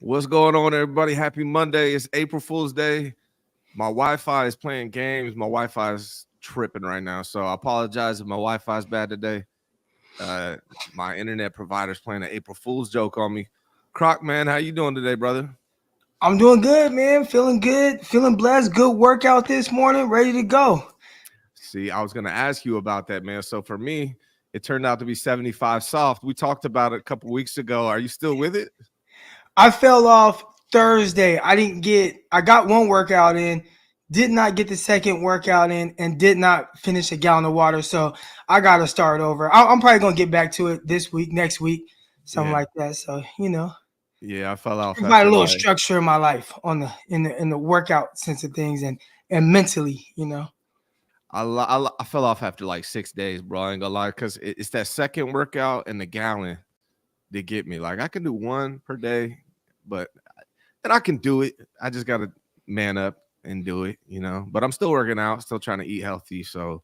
What's going on, everybody? Happy Monday. It's April Fool's Day. My Wi-Fi is playing games. My Wi-Fi is tripping right now, so I apologize if my Wi-Fi is bad today. My internet provider is playing an April Fool's joke on me. Crock, man, how you doing today, brother? I'm doing good, man. Feeling good, feeling blessed. Good workout this morning, ready to go. See, I was going to ask you about that, man. So for me, it turned out to be 75 soft. We talked about it a couple weeks ago. Are you still with it? I fell off Thursday. I got one workout in, did not get the second workout in, and did not finish a gallon of water. So I got to start over. I'm probably going to get back to it this week, next week, something like that. So, Yeah, I fell off provide a after little structure in my life on in the workout sense of things and mentally, I fell off after like 6 days, bro. I ain't gonna lie, because it's that second workout and the gallon that get me. Like I can do one per day, and I can do it. I just gotta man up and do it, But I'm still working out, still trying to eat healthy. So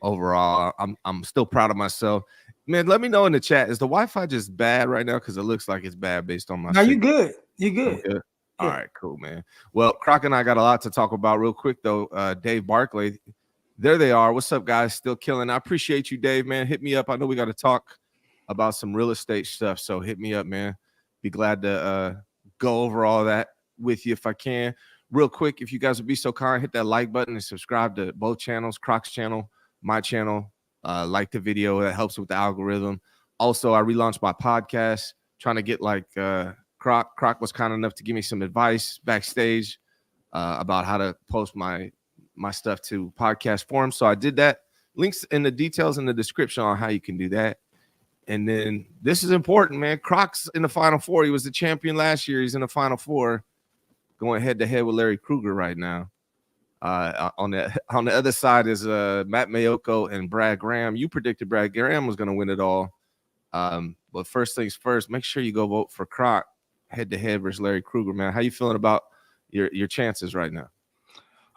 overall, I'm still proud of myself. Man, let me know in the chat. Is the Wi-Fi just bad right now? Because it looks like it's bad based on my Now you signal. good. You I'm good. good. All Yeah. right, cool, man. Well, Crock and I got a lot to talk about real quick, though. Dave Barkley, there they are. What's up, guys? Still killing. I appreciate you, Dave, man. Hit me up. I know we got to talk about some real estate stuff, so hit me up, man. Be glad to go over all that with you if I can. Real quick, if you guys would be so kind, hit that like button and subscribe to both channels, Croc's channel, my channel. Like the video. That helps with the algorithm. Also, I relaunched my podcast, trying to get like Crock. Crock was kind enough to give me some advice backstage about how to post my stuff to podcast forums. So I did that. Links in the details in the description on how you can do that. And then this is important, man. Croc's in the Final Four. He was the champion last year. He's in the Final Four, going head to head with Larry Krueger right now. On the other side is Matt Mayoko and Brad Graham. You predicted Brad Graham was going to win it all. But first things first, make sure you go vote for Crock head to head versus Larry Krueger, man. How you feeling about your chances right now?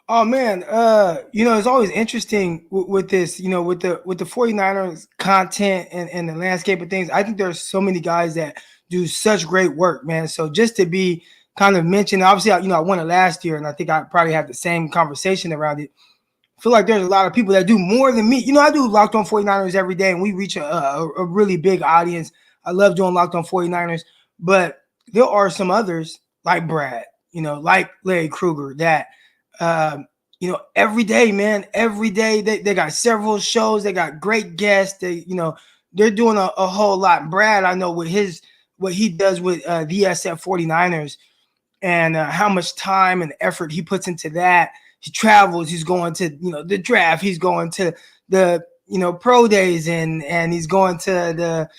Oh man, it's always interesting with this, with the 49ers content and the landscape of things. I think there's so many guys that do such great work, man. So just to be kind of mentioned, obviously, I won it last year, and I think I probably have the same conversation around it. I feel like there's a lot of people that do more than me. I do Locked On 49ers every day, and we reach a really big audience. I love doing Locked On 49ers, but there are some others like Brad, like Larry Krueger that every day, man, every day they got several shows. They got great guests. They're doing a whole lot. Brad, I know with what he does with the SF 49ers and how much time and effort he puts into that. He travels. He's going to, the draft. He's going to the, pro days and he's going to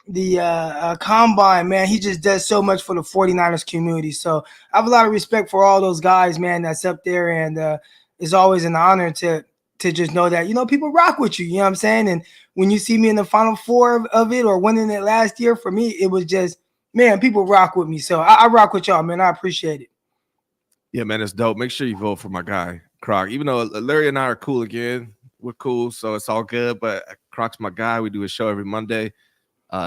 the combine, man. He just does so much for the 49ers community. So I have a lot of respect for all those guys, man, that's up there. And it's always an honor to just know that, people rock with you. You know what I'm saying? And when you see me in the Final Four of it or winning it last year, for me, it was just, man, people rock with me. So I rock with y'all, man. I appreciate it. Yeah, man, it's dope. Make sure you vote for my guy, Crock. Even though Larry and I are cool again, we're cool, so it's all good. But Croc's my guy. We do a show every Monday.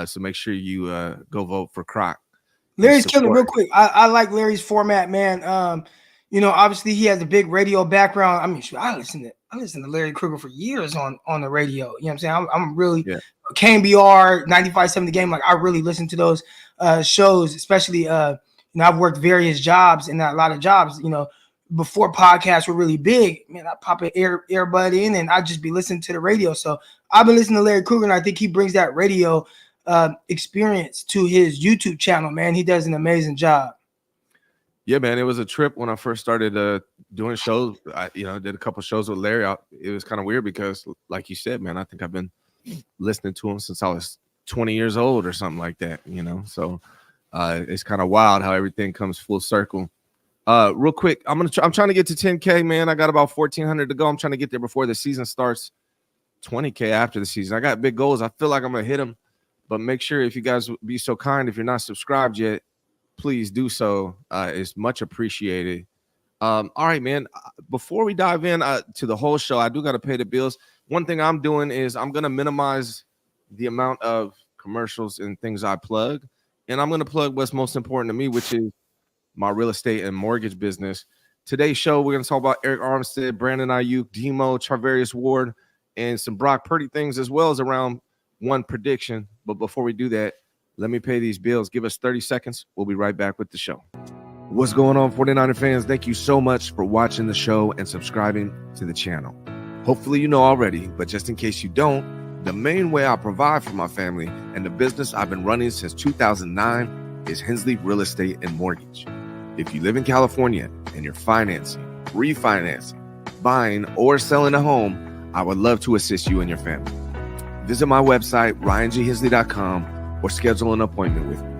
So make sure you go vote for Crock. Larry's killing real quick. I like Larry's format, man. Obviously he has a big radio background. I mean, I listen to Larry Krueger for years on the radio. You know what I'm saying? I'm really KBR 95.7 The Game. Like I really listen to those shows, especially I've worked various jobs and a lot of jobs, before podcasts were really big. Man, I pop an earbud in and I just be listening to the radio. So I've been listening to Larry Krueger, and I think he brings that radio experience to his YouTube channel, man. He does an amazing job. Yeah, man, it was a trip when I first started doing shows. I did a couple shows with Larry. It was kind of weird because, like you said, man, I think I've been listening to him since I was 20 years old or something like that, So it's kind of wild how everything comes full circle. Real quick, I'm trying to get to 10K, man. I got about 1,400 to go. I'm trying to get there before the season starts. 20K after the season. I got big goals. I feel like I'm gonna hit them. But make sure, if you guys would be so kind, if you're not subscribed yet, please do so. It's much appreciated. All right, man. Before we dive in to the whole show, I do got to pay the bills. One thing I'm doing is I'm going to minimize the amount of commercials and things I plug. And I'm going to plug what's most important to me, which is my real estate and mortgage business. Today's show, we're going to talk about Eric Armstead, Brandon Aiyuk, Demo, Charvarius Ward, and some Brock Purdy things, as well as around one prediction. But before we do that, let me pay these bills. Give us 30 seconds. We'll be right back with the show. What's going on, 49er fans? Thank you so much for watching the show and subscribing to the channel. Hopefully you know already, but just in case you don't, the main way I provide for my family and the business I've been running since 2009 is Hensley Real Estate and Mortgage. If you live in California and you're financing, refinancing, buying, or selling a home, I would love to assist you and your family. Visit my website, ryanghensley.com, or schedule an appointment with me.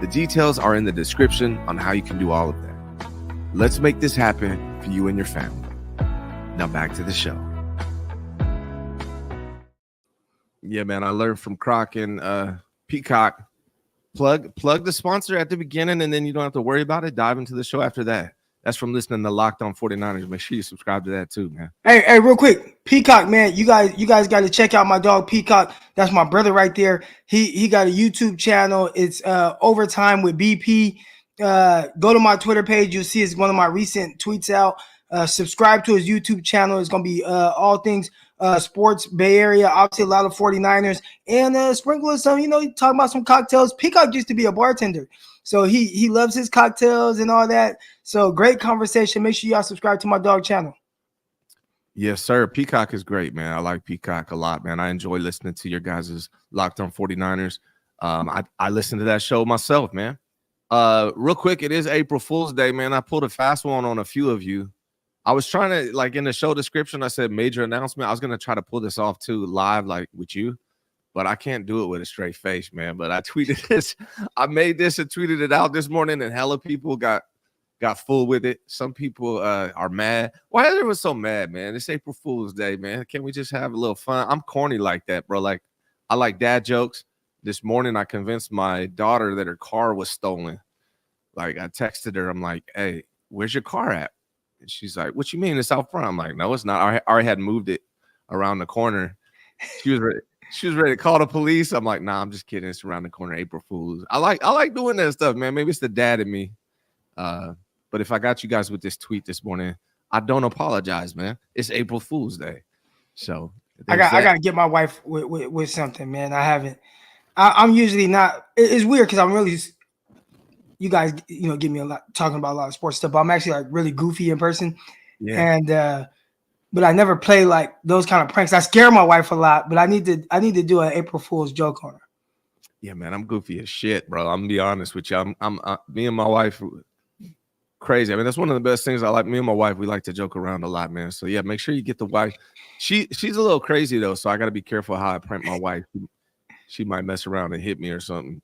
The details are in the description on how you can do all of that. Let's make this happen for you and your family. Now back to the show. Yeah, man, I learned from Crock and Peacock. Plug the sponsor at the beginning, and then you don't have to worry about it. Dive into the show after that. That's from listening to Locked On 49ers. Make sure you subscribe to that too, man. Hey, real quick, Peacock, man, you guys got to check out my dog Peacock. That's my brother right there. He got a YouTube channel. It's Overtime with BP. Go to my Twitter page. You'll see it's one of my recent tweets out. Subscribe to his YouTube channel. It's gonna be all things sports, Bay Area. Obviously, a lot of 49ers and sprinkle some. Talking about some cocktails. Peacock used to be a bartender, so he loves his cocktails and all that. So great conversation. Make sure y'all subscribe to my dog channel. Yes, sir. Peacock is great, man. I like Peacock a lot, man. I enjoy listening to your guys' Locked On 49ers. I listen to that show myself, man. Real quick, it is April Fool's Day, man. I pulled a fast one on a few of you. I was trying to, like, in the show description, I said major announcement. I was going to try to pull this off too live, like with you, but I can't do it with a straight face, man. But I tweeted this. I made this and tweeted it out this morning, and hella people got full with it. Some people are mad. Why everyone so mad, man? It's April Fool's Day, man. Can't we just have a little fun? I'm corny like that, bro. Like, I like dad jokes. This morning, I convinced my daughter that her car was stolen. Like, I texted her. I'm like, hey, where's your car at? And she's like, what you mean? It's out front. I'm like, no, it's not. I already had moved it around the corner. She was ready to call the police. I'm like, nah, I'm just kidding. It's around the corner. April Fools. I like doing that stuff, man. Maybe it's the dad in me. But if I got you guys with this tweet this morning, I don't apologize, man. It's April Fool's Day. So I got to get my wife with something, man. I haven't. I'm usually not. It's weird because I'm really. You guys, give me a lot talking about a lot of sports stuff, but I'm actually like really goofy in person. Yeah. And but I never play like those kind of pranks. I scare my wife a lot, but I need to do an April Fool's joke on her. Yeah, man, I'm goofy as shit, bro. I'm gonna be honest with you. I'm me and my wife crazy. I mean, that's one of the best things I like. Me and my wife, we like to joke around a lot, man. So yeah, make sure you get the wife. She's a little crazy though, so I got to be careful how I prank my wife. She might mess around and hit me or something.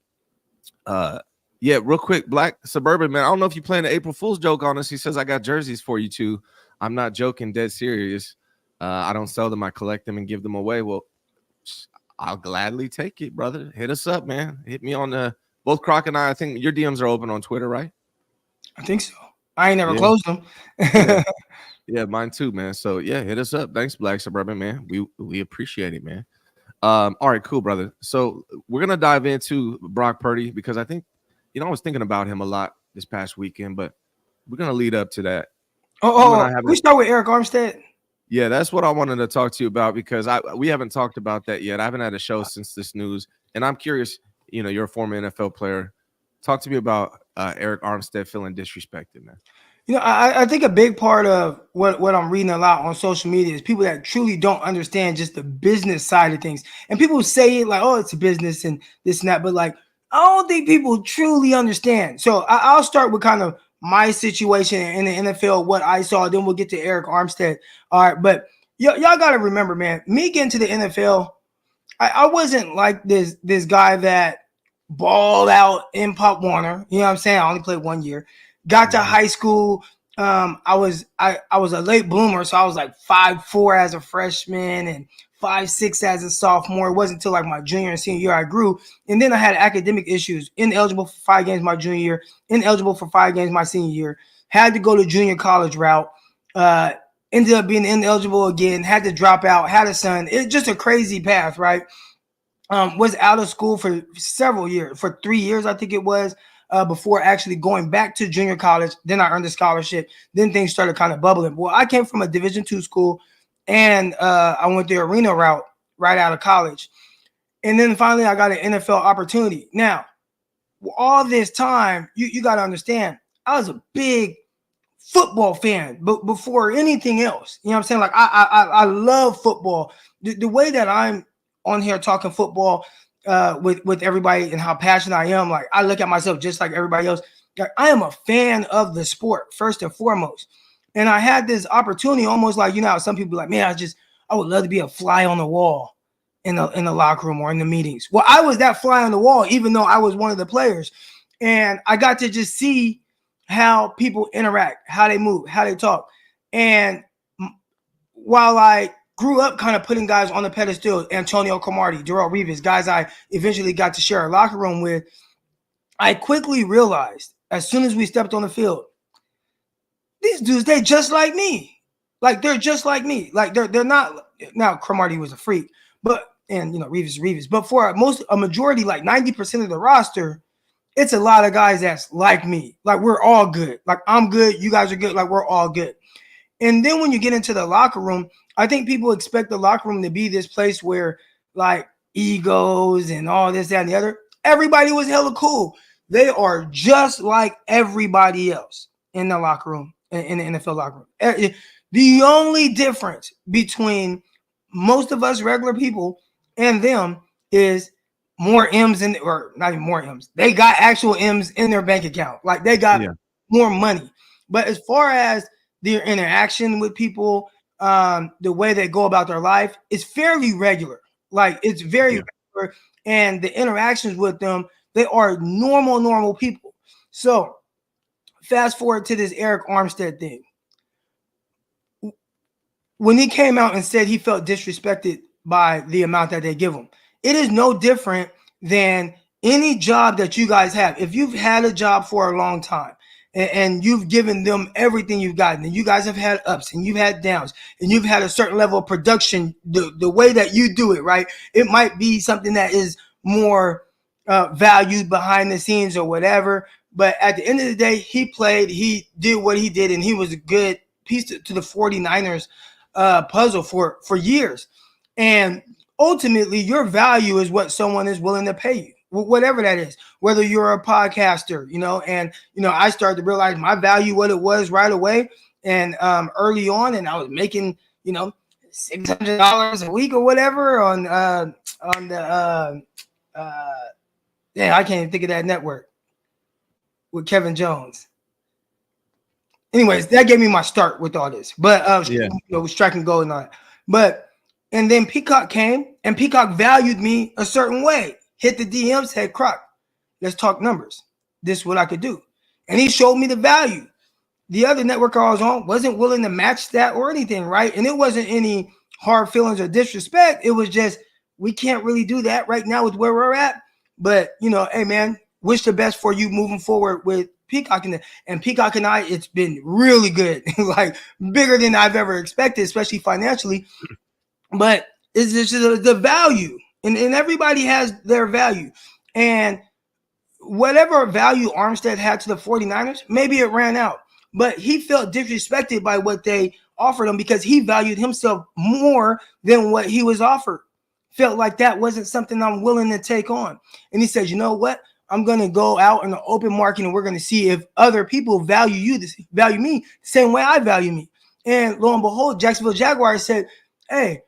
Yeah, real quick, Black Suburban, man. I don't know if you're playing an April Fool's joke on us. He says, I got jerseys for you too. I'm not joking, dead serious. I don't sell them. I collect them and give them away. Well, I'll gladly take it, brother. Hit us up, man. Hit me on both Crock and I think your DMs are open on Twitter, right? I think so. I ain't never closed them. Yeah, mine too, man. So, yeah, hit us up. Thanks, Black Suburban, man. We appreciate it, man. All right, cool, brother. So we're going to dive into Brock Purdy because I think, I was thinking about him a lot this past weekend, but we're going to lead up to that. We start with Eric Armstead. Yeah, that's what I wanted to talk to you about because we haven't talked about that yet. I haven't had a show since this news, and I'm curious, you're a former NFL player. Talk to me about Eric Armstead feeling disrespected, man. I think a big part of what I'm reading a lot on social media is people that truly don't understand just the business side of things. And people say it like, oh, it's a business and this and that, but like, I don't think people truly understand. So I'll start with kind of my situation in the NFL, what I saw. Then we'll get to Eric Armstead. All right. But y'all got to remember, man, me getting to the NFL, I wasn't like this guy that balled out in Pop Warner. You know what I'm saying? I only played 1 year. Got to high school. I was a late bloomer. So I was like 5'4" as a freshman and 5'6" as a sophomore. It wasn't until like my junior and senior year I grew. And then I had academic issues. Ineligible for 5 games my junior year. Ineligible for 5 games my senior year. Had to go to junior college route. Ended up being ineligible again. Had to drop out. Had a son. It's just a crazy path, right? Was out of school for several years. For 3 years, I think it was. before actually going back to junior college. Then I earned a scholarship. Then things started kind of bubbling. Well, I came from a Division II school, and I went the arena route right out of college. And then finally I got an NFL opportunity. Now, all this time, you got to understand, I was a big football fan, but before anything else, you know what I'm saying? Like I love football. The way that I'm on here talking football with everybody and how passionate I am, like I look at myself just like everybody else. Like, I am a fan of the sport first and foremost. And I had this opportunity, almost like, you know, how some people like, man, I would love to be a fly on the wall in the locker room or in the meetings. Well, I was that fly on the wall, even though I was one of the players. And I got to just see how people interact, how they move, how they talk. And while I grew up kind of putting guys on the pedestal, Antonio Cromartie, Darrelle Revis, guys I eventually got to share a locker room with, I quickly realized as soon as we stepped on the field, these dudes, they just like me. Like, they're just like me. Like, they're not. Now, Cromartie was a freak, but, and, you know, Revis. But for a majority, like 90% of the roster, it's a lot of guys that's like me. Like, we're all good. Like, I'm good. You guys are good. Like, we're all good. And then when you get into the locker room, I think people expect the locker room to be this place where, like, egos and all this, that, and the other. Everybody was hella cool. They are just like everybody else in the locker room, in the NFL locker room. The only difference between most of us regular people and them is more M's or not even more M's. They got actual M's in their bank account. Like, they got more money. But as far as their interaction with people, the way they go about their life, it's fairly regular. Like, it's very regular. And the interactions with them, they are normal people. So fast forward to this Eric Armstead thing. When he came out and said he felt disrespected by the amount that they give him, it is no different than any job that you guys have. If you've had a job for a long time and you've given them everything you've gotten, and you guys have had ups and you've had downs, and you've had a certain level of production, the way that you do it, right? It might be something that is more valued behind the scenes or whatever. But at the end of the day, he played, he did what he did, and he was a good piece to the 49ers puzzle for years. And ultimately, your value is what someone is willing to pay you, whatever that is, whether you're a podcaster, you know. And, you know, I started to realize my value, what it was right away. And early on, and I was making, you know, $600 a week or whatever on the I can't even think of that network with Kevin Jones. Anyways, that gave me my start with all this. But you know, striking gold and all that. But and then Peacock came, and Peacock valued me a certain way. Hit the DM, said, Crock, let's talk numbers. This is what I could do. And he showed me the value. The other network I was on wasn't willing to match that or anything, right? And it wasn't any hard feelings or disrespect. It was just, we can't really do that right now with where we're at. But, you know, hey, man, wish the best for you moving forward with Peacock. And Peacock and I, it's been really good, like bigger than I've ever expected, especially financially. But it's just the value, and everybody has their value. And whatever value Armstead had to the 49ers, maybe it ran out. But he felt disrespected by what they offered him because he valued himself more than what he was offered. Felt like that wasn't something I'm willing to take on. And he said, you know what? I'm going to go out in the open market, and we're going to see if other people value me the same way I value me. And lo and behold, Jacksonville Jaguars said, hey,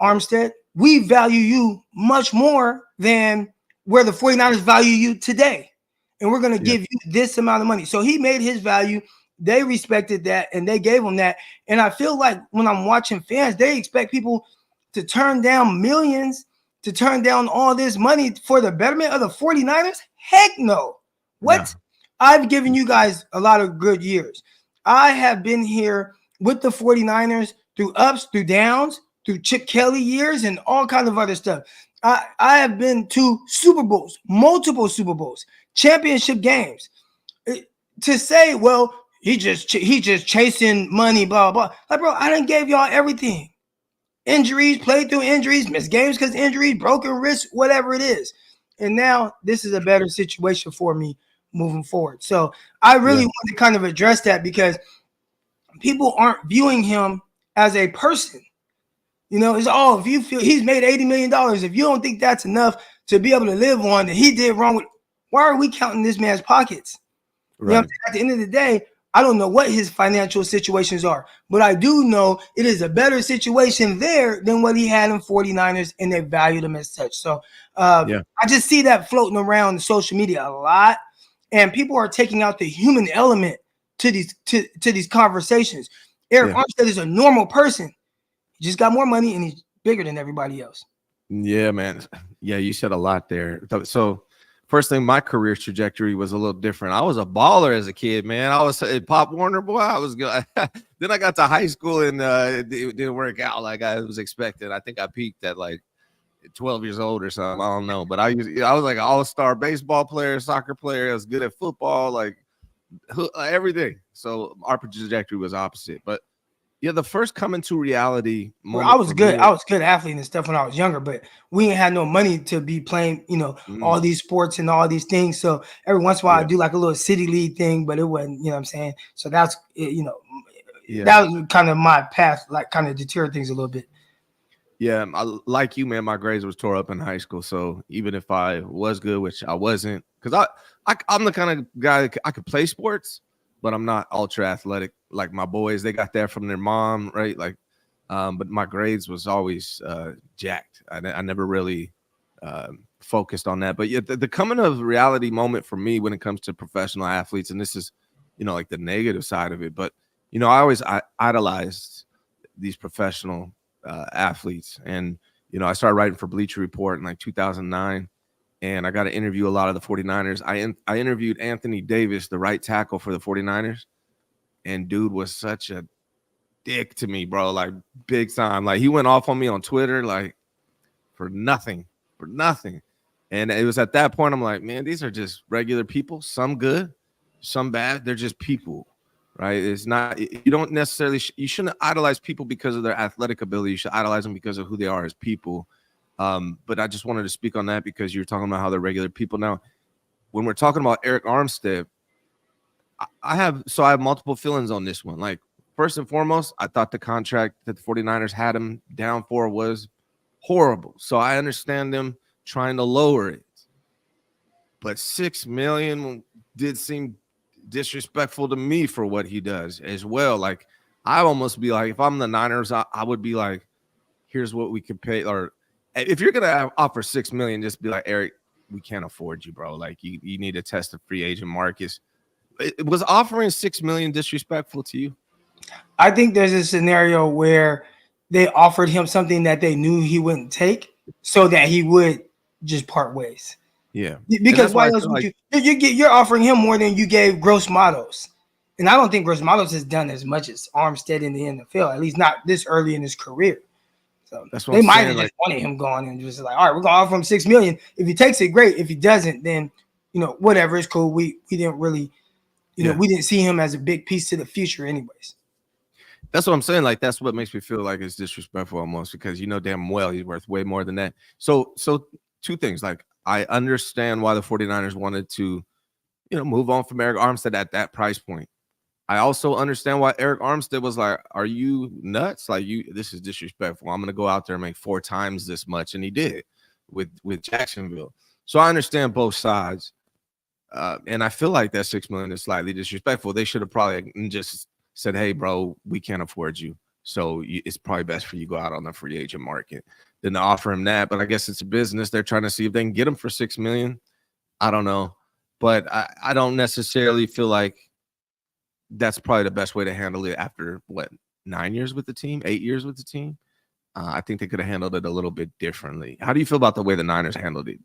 Armstead, we value you much more than where the 49ers value you today. And we're going to give you this amount of money. So he made his value. They respected that, and they gave him that. And I feel like when I'm watching fans, they expect people to turn down millions, to turn down all this money for the betterment of the 49ers? Heck no. What? Yeah. I've given you guys a lot of good years. I have been here with the 49ers through ups, through downs, through Chip Kelly years, and all kinds of other stuff. I have been to Super Bowls, multiple Super Bowls, championship games. To say, well, he just chasing money, blah, blah. Like, bro, I done gave y'all everything. Injuries, played through injuries, missed games because injuries, broken wrists, whatever it is. And now this is a better situation for me moving forward. So I really want to kind of address that because people aren't viewing him as a person. You know, it's if you feel he's made $80 million, if you don't think that's enough to be able to live on that he did wrong with, why are we counting this man's pockets? Right. You know, at the end of the day, I don't know what his financial situations are, but I do know it is a better situation there than what he had in 49ers, and they valued him as such. So I just see that floating around social media a lot, and people are taking out the human element to these conversations. Eric Armstead is a normal person. He just got more money, and he's bigger than everybody else. Yeah, man. Yeah, you said a lot there. So first thing, my career trajectory was a little different. I was a baller as a kid, man. I was a Pop Warner boy. I was good. Then I got to high school and it didn't work out like I was expected. I think I peaked at like 12 years old or something. I don't know. But I was like an all-star baseball player, soccer player. I was good at football, like everything. So our trajectory was opposite. But yeah, the first coming to reality moment. I was good. I was good athlete and stuff when I was younger, but we ain't had no money to be playing, all these sports and all these things. So every once in a while I do like a little city league thing, but it wasn't, you know what I'm saying? So that's, that was kind of my path, like kind of deterred things a little bit. Yeah, like you, man, my grades was tore up in high school. So even if I was good, which I wasn't, because I'm the kind of guy that I could play sports, but I'm not ultra athletic like my boys. They got that from their mom, right? Like, but my grades was always jacked. I never really focused on that. But yeah, the coming of reality moment for me when it comes to professional athletes, and this is, like the negative side of it. But I always idolized these professional athletes, and I started writing for Bleacher Report in like 2009. And I got to interview a lot of the 49ers. I interviewed Anthony Davis, the right tackle for the 49ers. And dude was such a dick to me, bro, like big time. Like he went off on me on Twitter, like for nothing. And it was at that point, I'm like, man, these are just regular people. Some good, some bad. They're just people, right? It's not, you don't necessarily, you shouldn't idolize people because of their athletic ability. You should idolize them because of who they are as people. But I just wanted to speak on that because you're talking about how they're regular people. Now, when we're talking about Eric Armstead, I have multiple feelings on this one. Like, first and foremost, I thought the contract that the 49ers had him down for was horrible. So I understand them trying to lower it. But $6 million did seem disrespectful to me for what he does as well. Like, I almost be like, if I'm the Niners, I would be like, here's what we could pay. Or if you're gonna offer $6 million, just be like, Eric, we can't afford you, bro. Like you need to test the free agent market. Was offering $6 million disrespectful to you? I think there's a scenario where they offered him something that they knew he wouldn't take, so that he would just part ways. Yeah, because why else would you're offering him more than you gave Gross Matos, and I don't think Gross Matos has done as much as Armstead in the NFL, at least not this early in his career. So that's what they might have just wanted him gone and just like, all right, we're gonna offer him $6 million. If he takes it, great. If he doesn't, then whatever, it's cool. We didn't really, we didn't see him as a big piece to the future, anyways. That's what I'm saying. Like, that's what makes me feel like it's disrespectful almost, because damn well he's worth way more than that. So two things. Like, I understand why the 49ers wanted to, move on from Eric Armstead at that price point. I also understand why Eric Armstead was like, are you nuts? Like, this is disrespectful. I'm going to go out there and make 4 times this much. And he did with Jacksonville. So I understand both sides. And I feel like that $6 million is slightly disrespectful. They should have probably just said, hey, bro, we can't afford you. So it's probably best for you to go out on the free agent market than to offer him that. But I guess it's a business. They're trying to see if they can get him for $6 million. I don't know. But I don't necessarily feel like that's probably the best way to handle it after 9 years with the team, 8 years with the team. I think they could have handled it a little bit differently. How do you feel about the way the Niners handled it?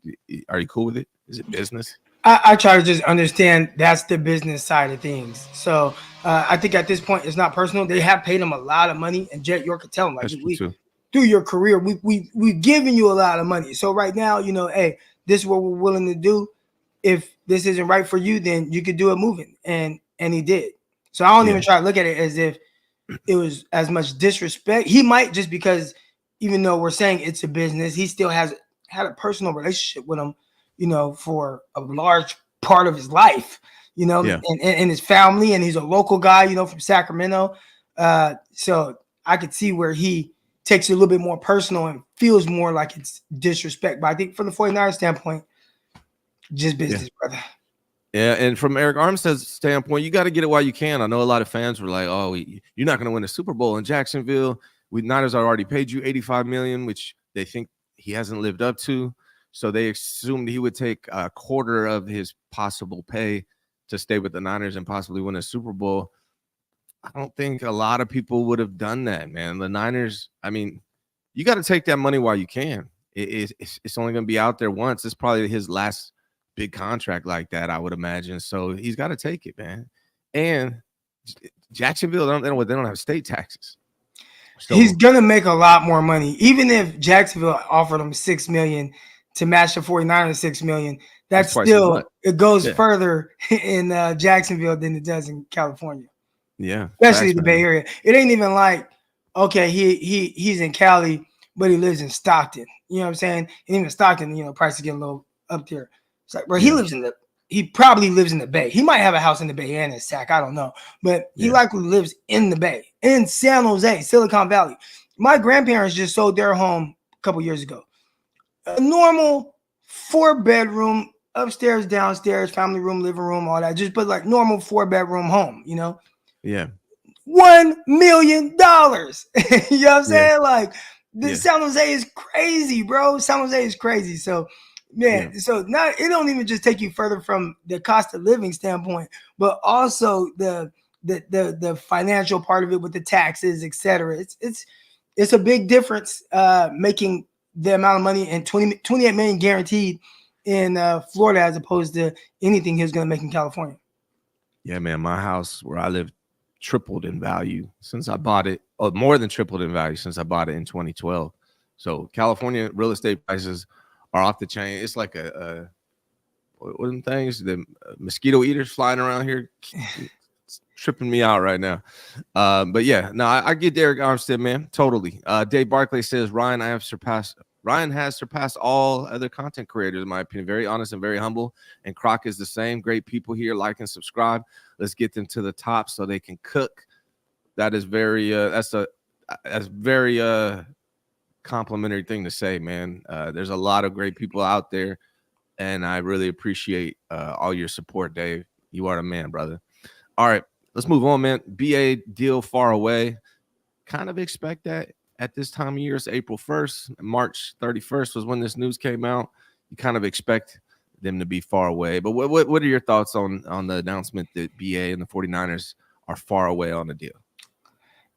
Are you cool with it? Is it business? I try to just understand that's the business side of things. So I think at this point it's not personal. They have paid him a lot of money, and Jet York could tell him, like, through your career, we've given you a lot of money. So right now, hey, this is what we're willing to do. If this isn't right for you, then you could do it moving, and he did. So I don't even try to look at it as if it was as much disrespect. He might, just because even though we're saying it's a business, he still has had a personal relationship with him, for a large part of his life, you know, Yeah. and his family, and he's a local guy, you know, from Sacramento. So I could see where he takes it a little bit more personal and feels more like it's disrespect. But I think from the 49ers standpoint, just business, brother. Yeah, and from Eric Armstead's standpoint, you got to get it while you can. I know a lot of fans were like, "Oh, you're not going to win a Super Bowl in Jacksonville. Niners already paid you $85 million, which they think he hasn't lived up to. So they assumed he would take a quarter of his possible pay to stay with the Niners and possibly win a Super Bowl. I don't think a lot of people would have done that, man. The Niners, I mean, you got to take that money while you can. It's only going to be out there once. It's probably his last big contract like that, I would imagine. So he's got to take it, man. And Jacksonville, they don't have state taxes. So he's gonna make a lot more money, even if Jacksonville offered him $6 million to match the 49ers $6 million. That's still, it goes further in Jacksonville than it does in California. Yeah, especially the Bay Area. It ain't even like, okay, he's in Cali, but he lives in Stockton. You know what I'm saying? And even Stockton, you know, price is getting a little up there. It's like, bro, he probably lives in the Bay. He might have a house in the Bay and in Sac, I don't know, but he likely lives in the Bay, in San Jose, Silicon Valley. My grandparents just sold their home a couple years ago. A normal 4-bedroom, upstairs, downstairs, family room, living room, all that. Just but like normal 4-bedroom home, you know. Yeah. $1 million. You know what I'm saying? Like San Jose is crazy, bro. San Jose is crazy. So, man, so now it don't even just take you further from the cost of living standpoint, but also the financial part of it with the taxes, etc. It's a big difference making the amount of money and 28 million guaranteed in Florida as opposed to anything he was going to make in California. Yeah, man, my house where I live tripled in value since I bought it, or more than tripled in value since I bought it in 2012. So California real estate prices are off the chain. It's like a what are them things? The mosquito eaters flying around here, it's tripping me out right now. But yeah, no, I get Derek Armstead, man, totally. Dave Barclay says Ryan has surpassed all other content creators, in my opinion. Very honest and very humble. And Crock is the same. Great people here. Like and subscribe. Let's get them to the top so they can cook. That is very that's very complimentary thing to say, man. There's a lot of great people out there, and I really appreciate all your support, Dave. You are the man, brother. All right, let's move on, man. BA deal far away. Kind of expect that at this time of year. It's April 1st. March 31st was when this news came out. You kind of expect them to be far away. But what are your thoughts on the announcement that BA and the 49ers are far away on the deal?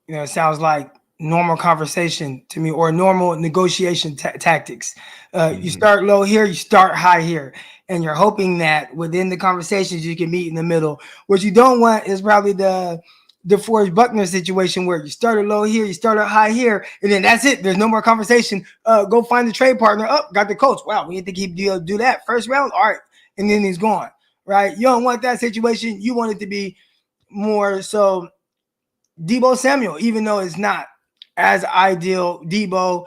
You know, it sounds like normal conversation to me, or normal negotiation tactics. You start low here, you start high here, and you're hoping that within the conversations you can meet in the middle. What you don't want is probably the DeForest Buckner situation where you started low here, you started high here, and then that's it. There's no more conversation. Go find the trade partner. Got the coach. Wow, we didn't think he'd be able to do that. First round, all right, and then he's gone. Right? You don't want that situation. You want it to be more so Deebo Samuel, even though it's not as ideal. Deebo,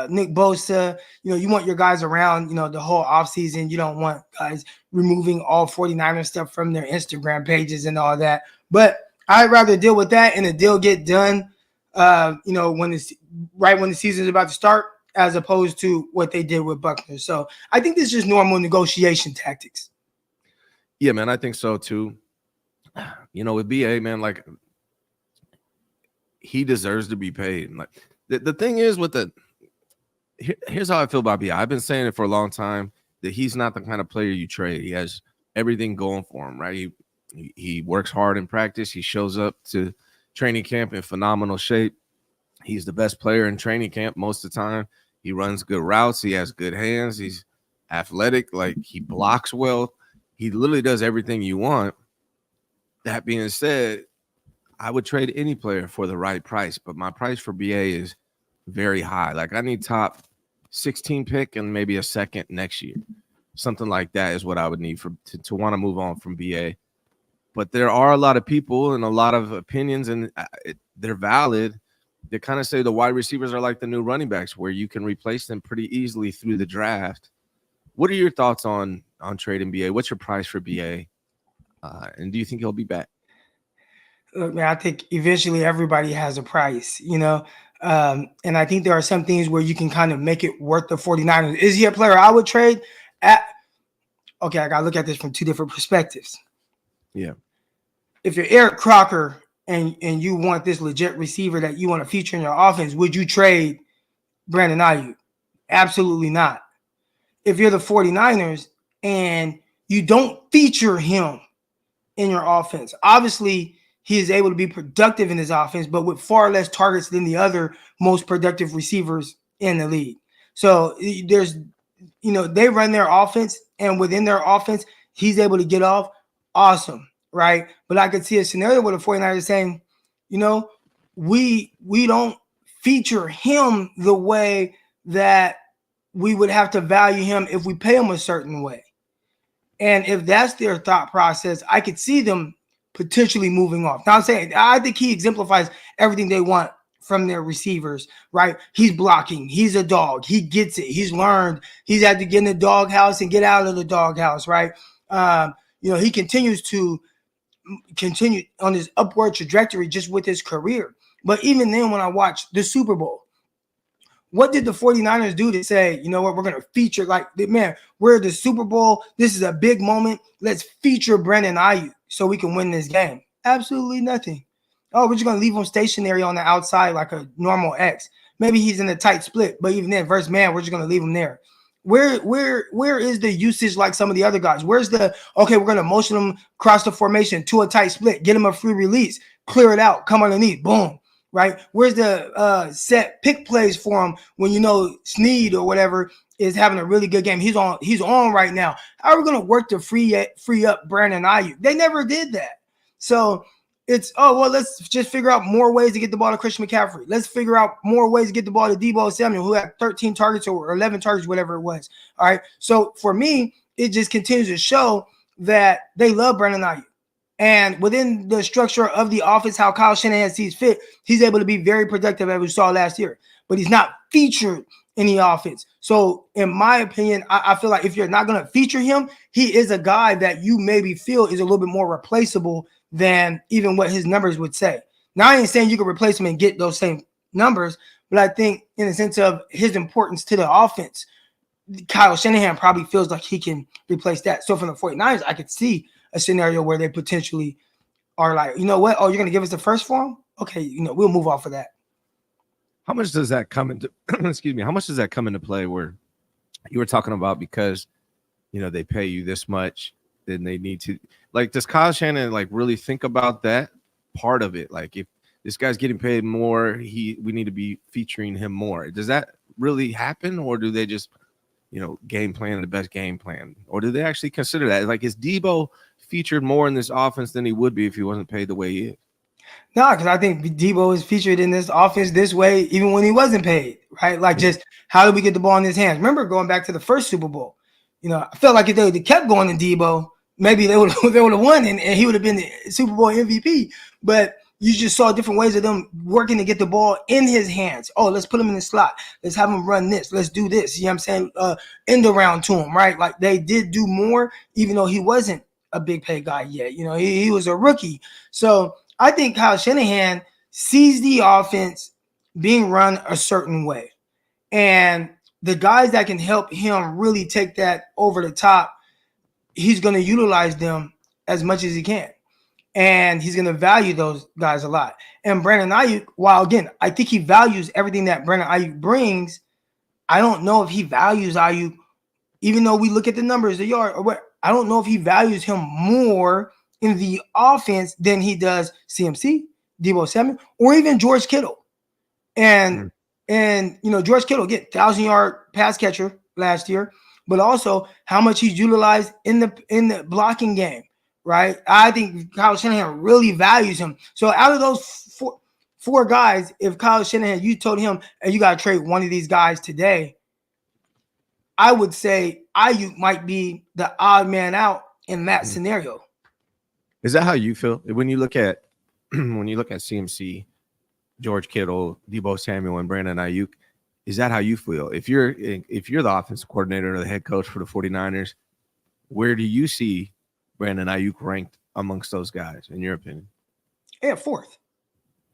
Nick Bosa, you know, you want your guys around, you know, the whole offseason. You don't want guys removing all 49er stuff from their Instagram pages and all that. But I'd rather deal with that and the deal get done, you know, when the season is about to start, as opposed to what they did with Buckner. So I think this is just normal negotiation tactics. Yeah, man, I think so too. You know, with BA, man, like he deserves to be paid. Like the thing is with here's how I feel about BA. I've been saying it for a long time that he's not the kind of player you trade. He has everything going for him, right? He works hard in practice. He shows up to training camp in phenomenal shape. He's the best player in training camp most of the time. He runs good routes. He has good hands. He's athletic. Like he blocks well. He literally does everything you want. That being said, I would trade any player for the right price, but my price for BA is very high. Like I need top 16 pick and maybe a second next year. Something like that is what I would need to want to move on from BA. But there are a lot of people and a lot of opinions, and they're valid. They kind of say the wide receivers are like the new running backs, where you can replace them pretty easily through the draft. What are your thoughts on on trading BA? What's your price for BA? And do you think he'll be back? Look, man, I think eventually everybody has a price, and I think there are some things where you can kind of make it worth the 49ers. Is he a player I would trade? Okay, I got to look at this from two different perspectives. Yeah. If you're Eric Crocker and you want this legit receiver that you want to feature in your offense, would you trade Brandon Aiyuk? Absolutely not. If you're the 49ers and you don't feature him in your offense, obviously he is able to be productive in his offense, but with far less targets than the other most productive receivers in the league. So there's, they run their offense, and within their offense, he's able to get off. Awesome, right? But I could see a scenario where the 49ers saying, we don't feature him the way that we would have to value him if we pay him a certain way. And if that's their thought process, I could see them potentially moving off. Now I'm saying, I think he exemplifies everything they want from their receivers, right? He's blocking. He's a dog. He gets it. He's learned. He's had to get in the doghouse and get out of the doghouse, right? He continues to continue on his upward trajectory just with his career. But even then, when I watched the Super Bowl, what did the 49ers do to say, you know what, we're going to feature, we're the Super Bowl. This is a big moment. Let's feature Brandon Aiyuk so we can win this game. Absolutely nothing. Oh, we're just going to leave him stationary on the outside like a normal X. Maybe he's in a tight split, but even then, versus man, we're just going to leave him there. Where is the usage like some of the other guys? Where's the, okay, we're going to motion him across the formation to a tight split, get him a free release, clear it out, come underneath, boom. Right? Where's the set pick plays for him when Snead or whatever is having a really good game? He's on right now. How are we going to work to free up Brandon Aiyuk? They never did that. So it's, let's just figure out more ways to get the ball to Christian McCaffrey. Let's figure out more ways to get the ball to Deebo Samuel, who had 13 targets or 11 targets, whatever it was. All right. So for me, it just continues to show that they love Brandon Aiyuk. And within the structure of the offense, how Kyle Shanahan sees fit, he's able to be very productive, as we saw last year. But he's not featured in the offense. So in my opinion, I feel like if you're not going to feature him, he is a guy that you maybe feel is a little bit more replaceable than even what his numbers would say. Now, I ain't saying you can replace him and get those same numbers, but I think in the sense of his importance to the offense, Kyle Shanahan probably feels like he can replace that. So from the 49ers, I could see a scenario where they potentially are like, you know what? Oh, you're going to give us the first for him? Okay, we'll move off of that. How much does that come into excuse me, how much does that come into play where you were talking about because they pay you this much, then they need to, does Kyle Shanahan really think about that part of it? Like, if this guy's getting paid more, we need to be featuring him more. Does that really happen, or do they just game plan the best game plan, or do they actually consider that? Like, is Deebo featured more in this offense than he would be if he wasn't paid the way he is? No, because I think Deebo is featured in this offense this way even when he wasn't paid, right? Just how did we get the ball in his hands? Remember going back to the first Super Bowl, I felt like if they kept going to Deebo, maybe they would have won and he would have been the Super Bowl MVP. But you just saw different ways of them working to get the ball in his hands. Oh, let's put him in the slot. Let's have him run this. Let's do this. You know what I'm saying? End around to him, right? Like, they did do more, even though he wasn't a big pay guy yet. He was a rookie. So I think Kyle Shanahan sees the offense being run a certain way. And the guys that can help him really take that over the top, he's going to utilize them as much as he can. And he's going to value those guys a lot. And Brandon Aiyuk, while again, I think he values everything that Brandon Aiyuk brings, I don't know if he values Aiyuk, even though we look at the numbers, the yard, or what. I don't know if he values him more in the offense than he does CMC, Deebo Samuel, or even George Kittle. And George Kittle, again, 1,000-yard pass catcher last year, but also how much he's utilized in the blocking game. Right, I think Kyle Shanahan really values him. So out of those four guys, if Kyle Shanahan, you told him, and you got to trade one of these guys today, I would say Aiyuk might be the odd man out in that scenario. Is that how you feel when you look at CMC, George Kittle, Deebo Samuel, and Brandon Aiyuk? Is that how you feel? If you're the offensive coordinator or the head coach for the 49ers, where do you see Brandon Aiyuk ranked amongst those guys, in your opinion? Yeah, fourth.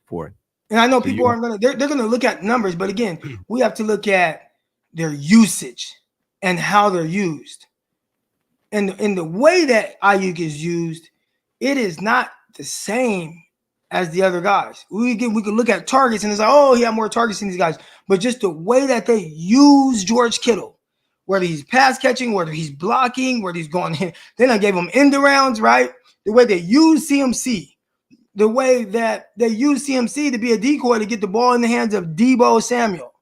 Fourth. And I know people aren't going to, they're going to look at numbers, but again, we have to look at their usage and how they're used. And in the way that Aiyuk is used, it is not the same as the other guys. We can look at targets and it's like, oh, he had more targets than these guys. But just the way that they use George Kittle, whether he's pass catching, whether he's blocking, whether he's going in, then I gave him end arounds, right? The way they use CMC, the way that they use CMC to be a decoy to get the ball in the hands of Deebo Samuel.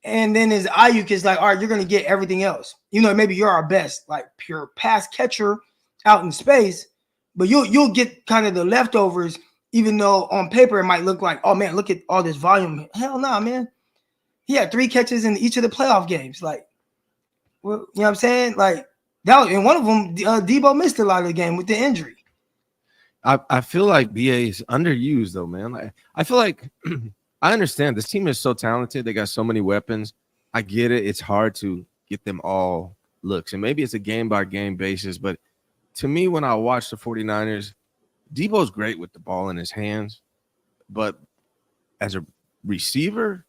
And then his Aiyuk is like, all right, you're going to get everything else. You know, maybe you're our best, like pure pass catcher out in space, but you'll get kind of the leftovers, even though on paper it might look like, oh man, look at all this volume. Hell no, man. He had 3 catches in each of the playoff games. Like, well, you know what I'm saying? Like, that was, and one of them, Deebo missed a lot of the game with the injury. I feel like BA is underused though, man. I feel like I understand this team is so talented. They got so many weapons. I get it. It's hard to get them all looks. And maybe it's a game-by-game basis. But to me, when I watch the 49ers, Deebo's great with the ball in his hands. But as a receiver,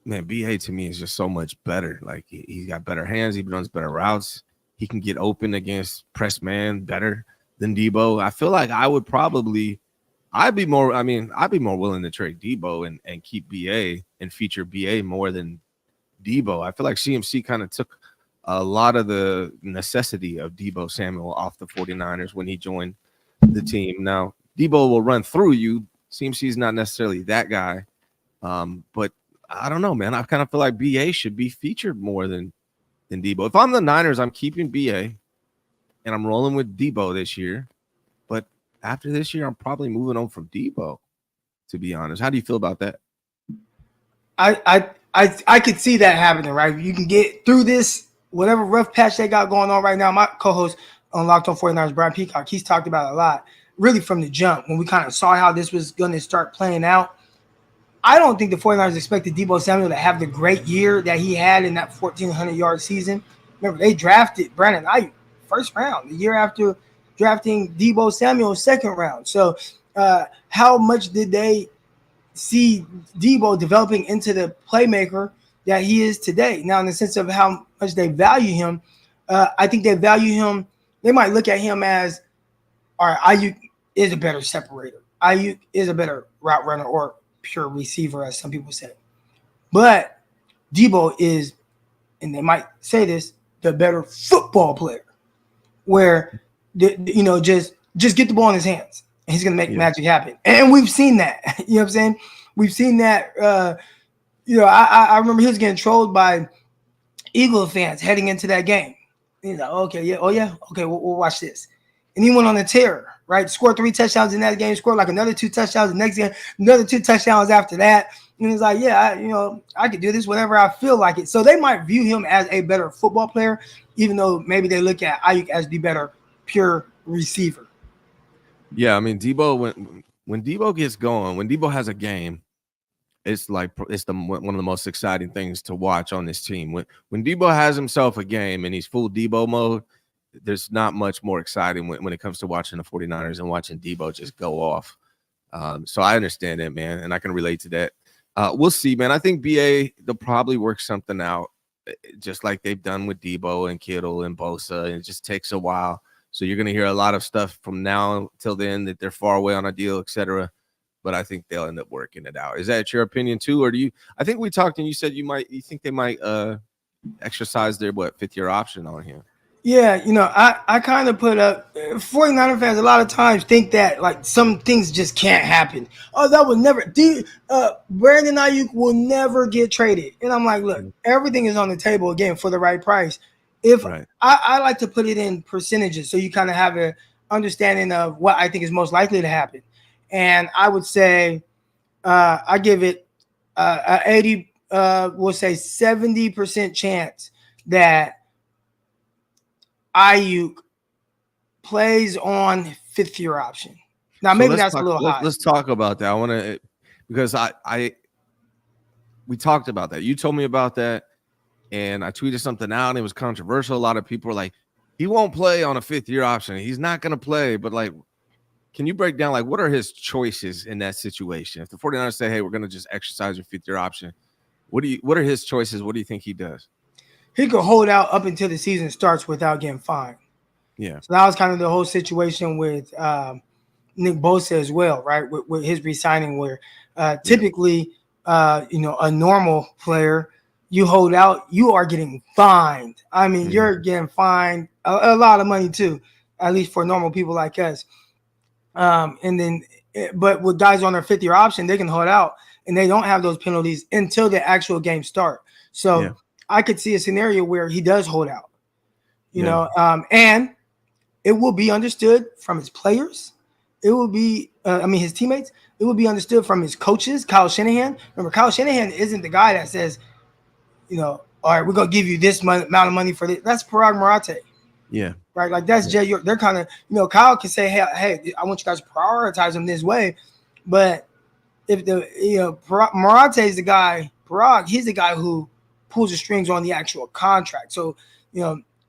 man, BA to me is just so much better. Like, he's got better hands. He runs better routes. He can get open against press man better than Deebo. I feel like I'd be more willing to trade Deebo and keep BA and feature BA more than Deebo. I feel like CMC kind of took a lot of the necessity of Deebo Samuel off the 49ers when he joined the team. Now, Deebo will run through you. CMC is not necessarily that guy. But I don't know, man. I kind of feel like BA should be featured more than Deebo. If I'm the Niners, I'm keeping BA and I'm rolling with Deebo this year. But after this year, I'm probably moving on from Deebo, to be honest. How do you feel about that? I could see that happening, right? You can get through this, whatever rough patch they got going on right now. My co-host on Locked on 49ers, Brian Peacock, he's talked about it a lot, really from the jump, when we kind of saw how this was going to start playing out. I don't think the 49ers expected Deebo Samuel to have the great year that he had in that 1,400-yard season. Remember, they drafted Brandon Aiyuk first round, the year after drafting Deebo Samuel second round. So how much did they see Deebo developing into the playmaker that he is today? Now, in the sense of how much they value him, I think they value him. They might look at him as, all right, Aiyuk is a better separator. Aiyuk is a better route runner or pure receiver, as some people say. But Deebo is, and they might say this, the better football player, where just get the ball in his hands and he's going to make magic happen. And we've seen that. You know what I'm saying? We've seen that. I remember he was getting trolled by Eagle fans heading into that game. He's like, okay, we'll watch this. And he went on a tear, right? Scored 3 touchdowns in that game, scored like another 2 touchdowns the next game, another 2 touchdowns after that. And he's like, I could do this whenever I feel like it. So they might view him as a better football player, even though maybe they look at Aiyuk as the better pure receiver. Yeah, I mean, Deebo, when Deebo gets going, when Deebo has a game, it's one of the most exciting things to watch on this team. When Deebo has himself a game and he's full Deebo mode, there's not much more exciting when it comes to watching the 49ers and watching Deebo just go off. So I understand that, man, and I can relate to that. We'll see, man. I think BA, they'll probably work something out, just like they've done with Deebo and Kittle and Bosa. And it just takes a while. So you're going to hear a lot of stuff from now till then that they're far away on a deal, etc. But I think they'll end up working it out. Is that your opinion too? Or I think we talked and you said you think they might exercise their 5th-year option on him. Yeah, I kind of put up 49er fans a lot of times think that like some things just can't happen. Oh, that would never Brandon Aiyuk will never get traded. And I'm like, look, everything is on the table again for the right price. I like to put it in percentages so you kind of have an understanding of what I think is most likely to happen. And I would say I give it 80, we'll say 70% chance that Aiyuk plays on 5th-year option. Now, maybe that's a little high. Let's talk about that. I want to, because we talked about that. You told me about that, and I tweeted something out, and it was controversial. A lot of people were like, he won't play on a 5th-year option. He's not going to play, but like, can you break down like what are his choices in that situation? If the 49ers say, hey, we're going to just exercise your 5th-year option, what are his choices? What do you think he does? He could hold out up until the season starts without getting fined. Yeah. So that was kind of the whole situation with Nick Bosa as well, right? With his resigning, where typically, a normal player, you hold out, you are getting fined. I mean, you're getting fined a lot of money too, at least for normal people like us. But with guys on their 5th-year option, they can hold out and they don't have those penalties until the actual game start. So I could see a scenario where he does hold out, and it will be understood from his players. It will be, his teammates. It will be understood from his coaches, Kyle Shanahan. Remember, Kyle Shanahan isn't the guy that says, all right, we're going to give you this amount of money for this. That's Parag Marathe. Yeah. Right. Like that's Jay York. They're kind of, Kyle can say, hey, I want you guys to prioritize him this way. But if Marathe is the guy, Parag, he's the guy who pulls the strings on the actual contract. So,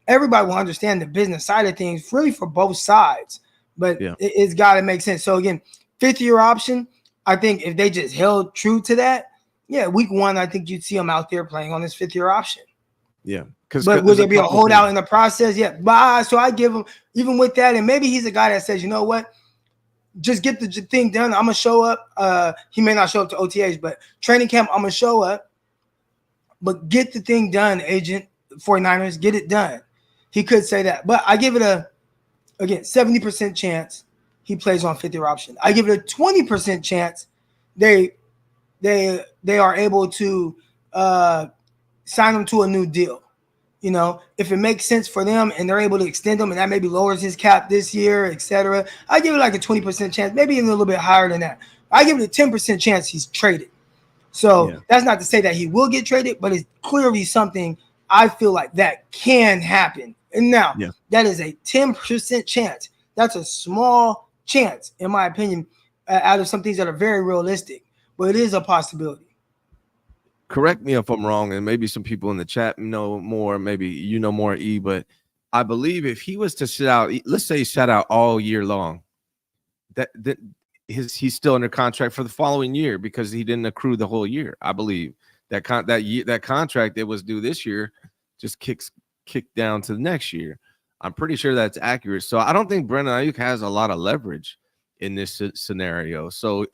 everybody will understand the business side of things really for both sides, but it's got to make sense. So again, 5th-year option, I think if they just held true to that, week 1, I think you'd see him out there playing on this 5th-year option. Yeah. But will there be a holdout in the process? Yeah. But so I give him, even with that, and maybe he's a guy that says, you know what, just get the thing done. I'm going to show up. He may not show up to OTAs, but training camp, I'm going to show up. But get the thing done, agent, 49ers, get it done. He could say that. But I give it 70% chance he plays on 5th-year option. I give it a 20% chance they are able to sign him to a new deal. If it makes sense for them and they're able to extend him and that maybe lowers his cap this year, etc. I give it like a 20% chance, maybe even a little bit higher than that. I give it a 10% chance he's traded. So that's not to say that he will get traded, but it's clearly something I feel like that can happen. And now that is a 10% chance. That's a small chance, in my opinion, out of some things that are very realistic, but it is a possibility. Correct me if I'm wrong, and maybe some people in the chat know more, maybe you know more, E, but I believe if he was to sit out, let's say he sat out all year long, that he's still under contract for the following year because he didn't accrue the whole year. I believe that contract that was due this year just kicked down to the next year. I'm pretty sure that's accurate. So I don't think Brandon Aiyuk has a lot of leverage in this scenario. So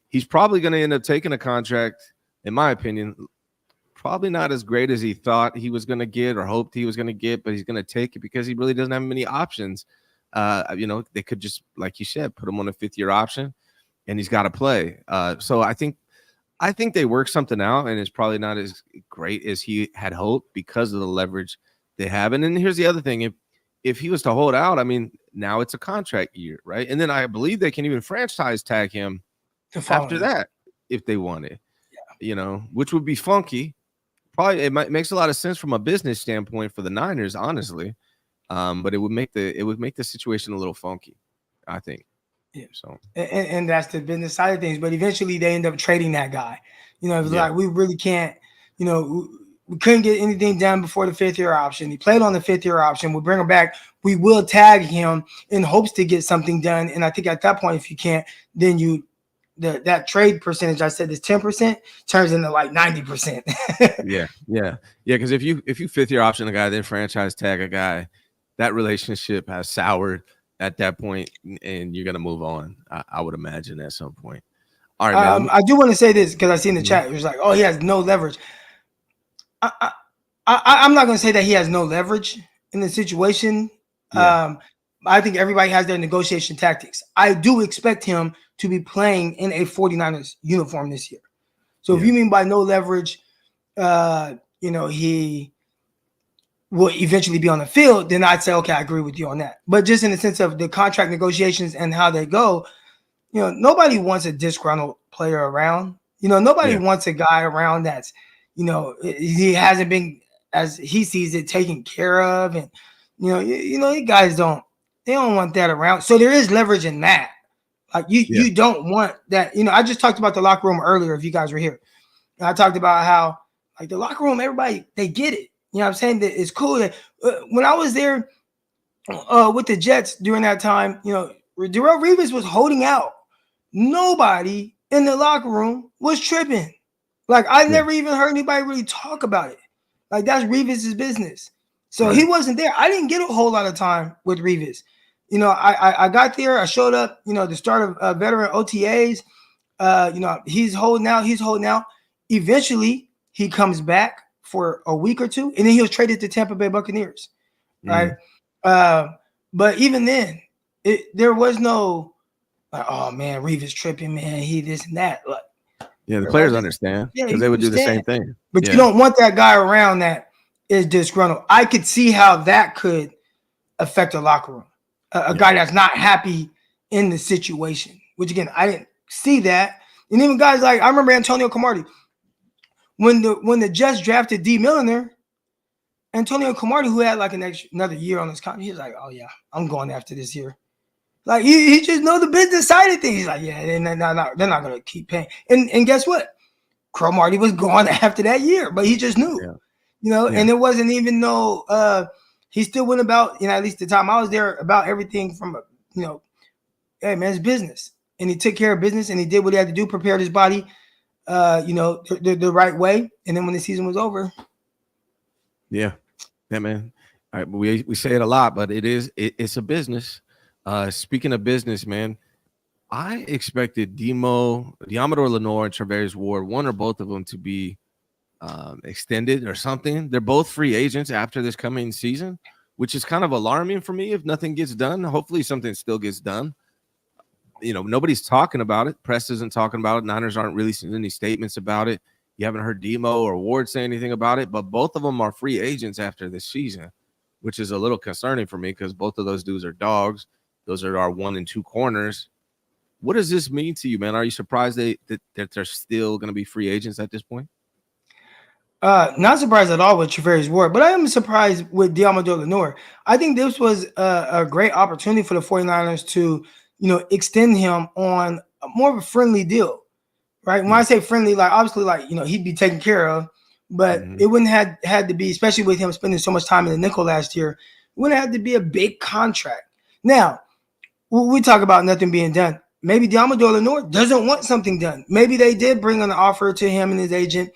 he's probably going to end up taking a contract, in my opinion, probably not as great as he thought he was going to get or hoped he was going to get, but he's going to take it because he really doesn't have many options. They could just, like you said, put him on a 5th-year option and he's got to play. So I think they worked something out, and it's probably not as great as he had hoped because of the leverage they have. And then here's the other thing. If he was to hold out, I mean, now it's a contract year, right? And then I believe they can even franchise tag him after that if they want it. Which would be funky. Probably makes a lot of sense from a business standpoint for the Niners, honestly. But it would make the situation a little funky, I think. Yeah. So and that's the business side of things. But eventually they end up trading that guy. It was like we really can't. We couldn't get anything done before the 5th-year option. He played on the 5th-year option. We'll bring him back. We will tag him in hopes to get something done. And I think at that point, if you can't, then that trade percentage I said is 10% turns into like 90%. Yeah. Because if you 5th-year option a guy, then franchise tag a guy, that relationship has soured at that point, and you're gonna move on. I would imagine at some point. All right, man. I do want to say this because I see in the chat it was like, oh, he has no leverage. I'm not gonna say that he has no leverage in the situation. I think everybody has their negotiation tactics. I do expect him to be playing in a 49ers uniform this year. So if you mean by no leverage, he will eventually be on the field, then I'd say, okay, I agree with you on that. But just in the sense of the contract negotiations and how they go, nobody wants a disgruntled player around. Nobody wants a guy around that's, he hasn't been, as he sees it, taken care of. And, you guys don't want that around. So there is leverage in that. Like you don't want that. I just talked about the locker room earlier if you guys were here. And I talked about how, like, the locker room, everybody, they get it. You know what I'm saying? That it's cool that when I was there, with the Jets during that time, Darrelle Revis was holding out. Nobody in the locker room was tripping. Like, I never even heard anybody really talk about it. Like, that's Revis's business. So he wasn't there. I didn't get a whole lot of time with Revis. I got there. I showed up, the start of veteran OTAs. He's holding out. Eventually, he comes back for a week or two, and then he was traded to Tampa Bay Buccaneers, right? But even then, there was no, like, oh man, Revis tripping, man, he this and that. Like, the players understand because they would do the same thing. But you don't want that guy around that is disgruntled. I could see how that could affect a locker room. A guy that's not happy in the situation, which again, I didn't see that. And even guys like, I remember Antonio Cromartie. When the Jets drafted D. Milliner, Antonio Cromartie, who had like another year on his contract, he was like, oh yeah, I'm going after this year. Like, he just know the business side of things. He's like, yeah, they're not going to keep paying. And guess what? Cromartie was going after that year, but he just knew, and there wasn't even no, he still went about, at least the time I was there, about everything from, hey man, it's business. And he took care of business and he did what he had to do, prepared his body, the right way. And then when the season was over. Yeah, man. All right, we say it a lot, but it's a business. Speaking of business, man, I expected Diamador Lenore and Travarius Ward, one or both of them, to be extended or something. They're both free agents after this coming season, which is kind of alarming for me if nothing gets done. Hopefully something still gets done. Nobody's talking about it. Press isn't talking about it. Niners aren't releasing any statements about it. You haven't heard Demo or Ward say anything about it, but both of them are free agents after this season, which is a little concerning for me because both of those dudes are dogs. Those are our 1 and 2 corners. What does this mean to you, man? Are you surprised that they're still going to be free agents at this point? Not surprised at all with Travarius Ward, but I am surprised with Diamador Lenore. I think this was a great opportunity for the 49ers to, extend him on more of a friendly deal, right? When I say friendly, like obviously, like, he'd be taken care of, but it wouldn't had to be, especially with him spending so much time in the nickel last year, it wouldn't have to be a big contract. Now, we talk about nothing being done. Maybe Diamador Lenore doesn't want something done. Maybe they did bring an offer to him and his agent.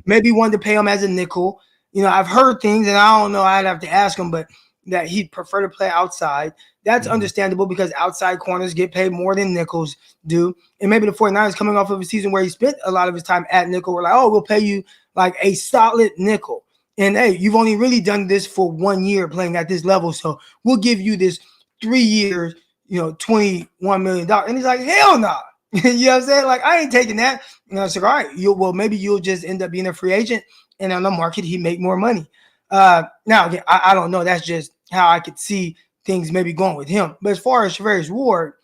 Maybe wanted to pay him as a nickel. I've heard things, and I don't know. I'd have to ask him, but that he'd prefer to play outside. That's understandable because outside corners get paid more than nickels do. And maybe the 49ers coming off of a season where he spent a lot of his time at nickel, we're like, oh, we'll pay you like a solid nickel. And hey, you've only really done this for 1 year playing at this level, so we'll give you this 3 years, $21 million. And he's like, hell no. Nah. You know what I'm saying? Like, I ain't taking that. And I was like, all right, maybe you'll just end up being a free agent, and on the market, he make more money. Now, again, I don't know. That's just how I could see things maybe going with him. But as far as Travarius Ward,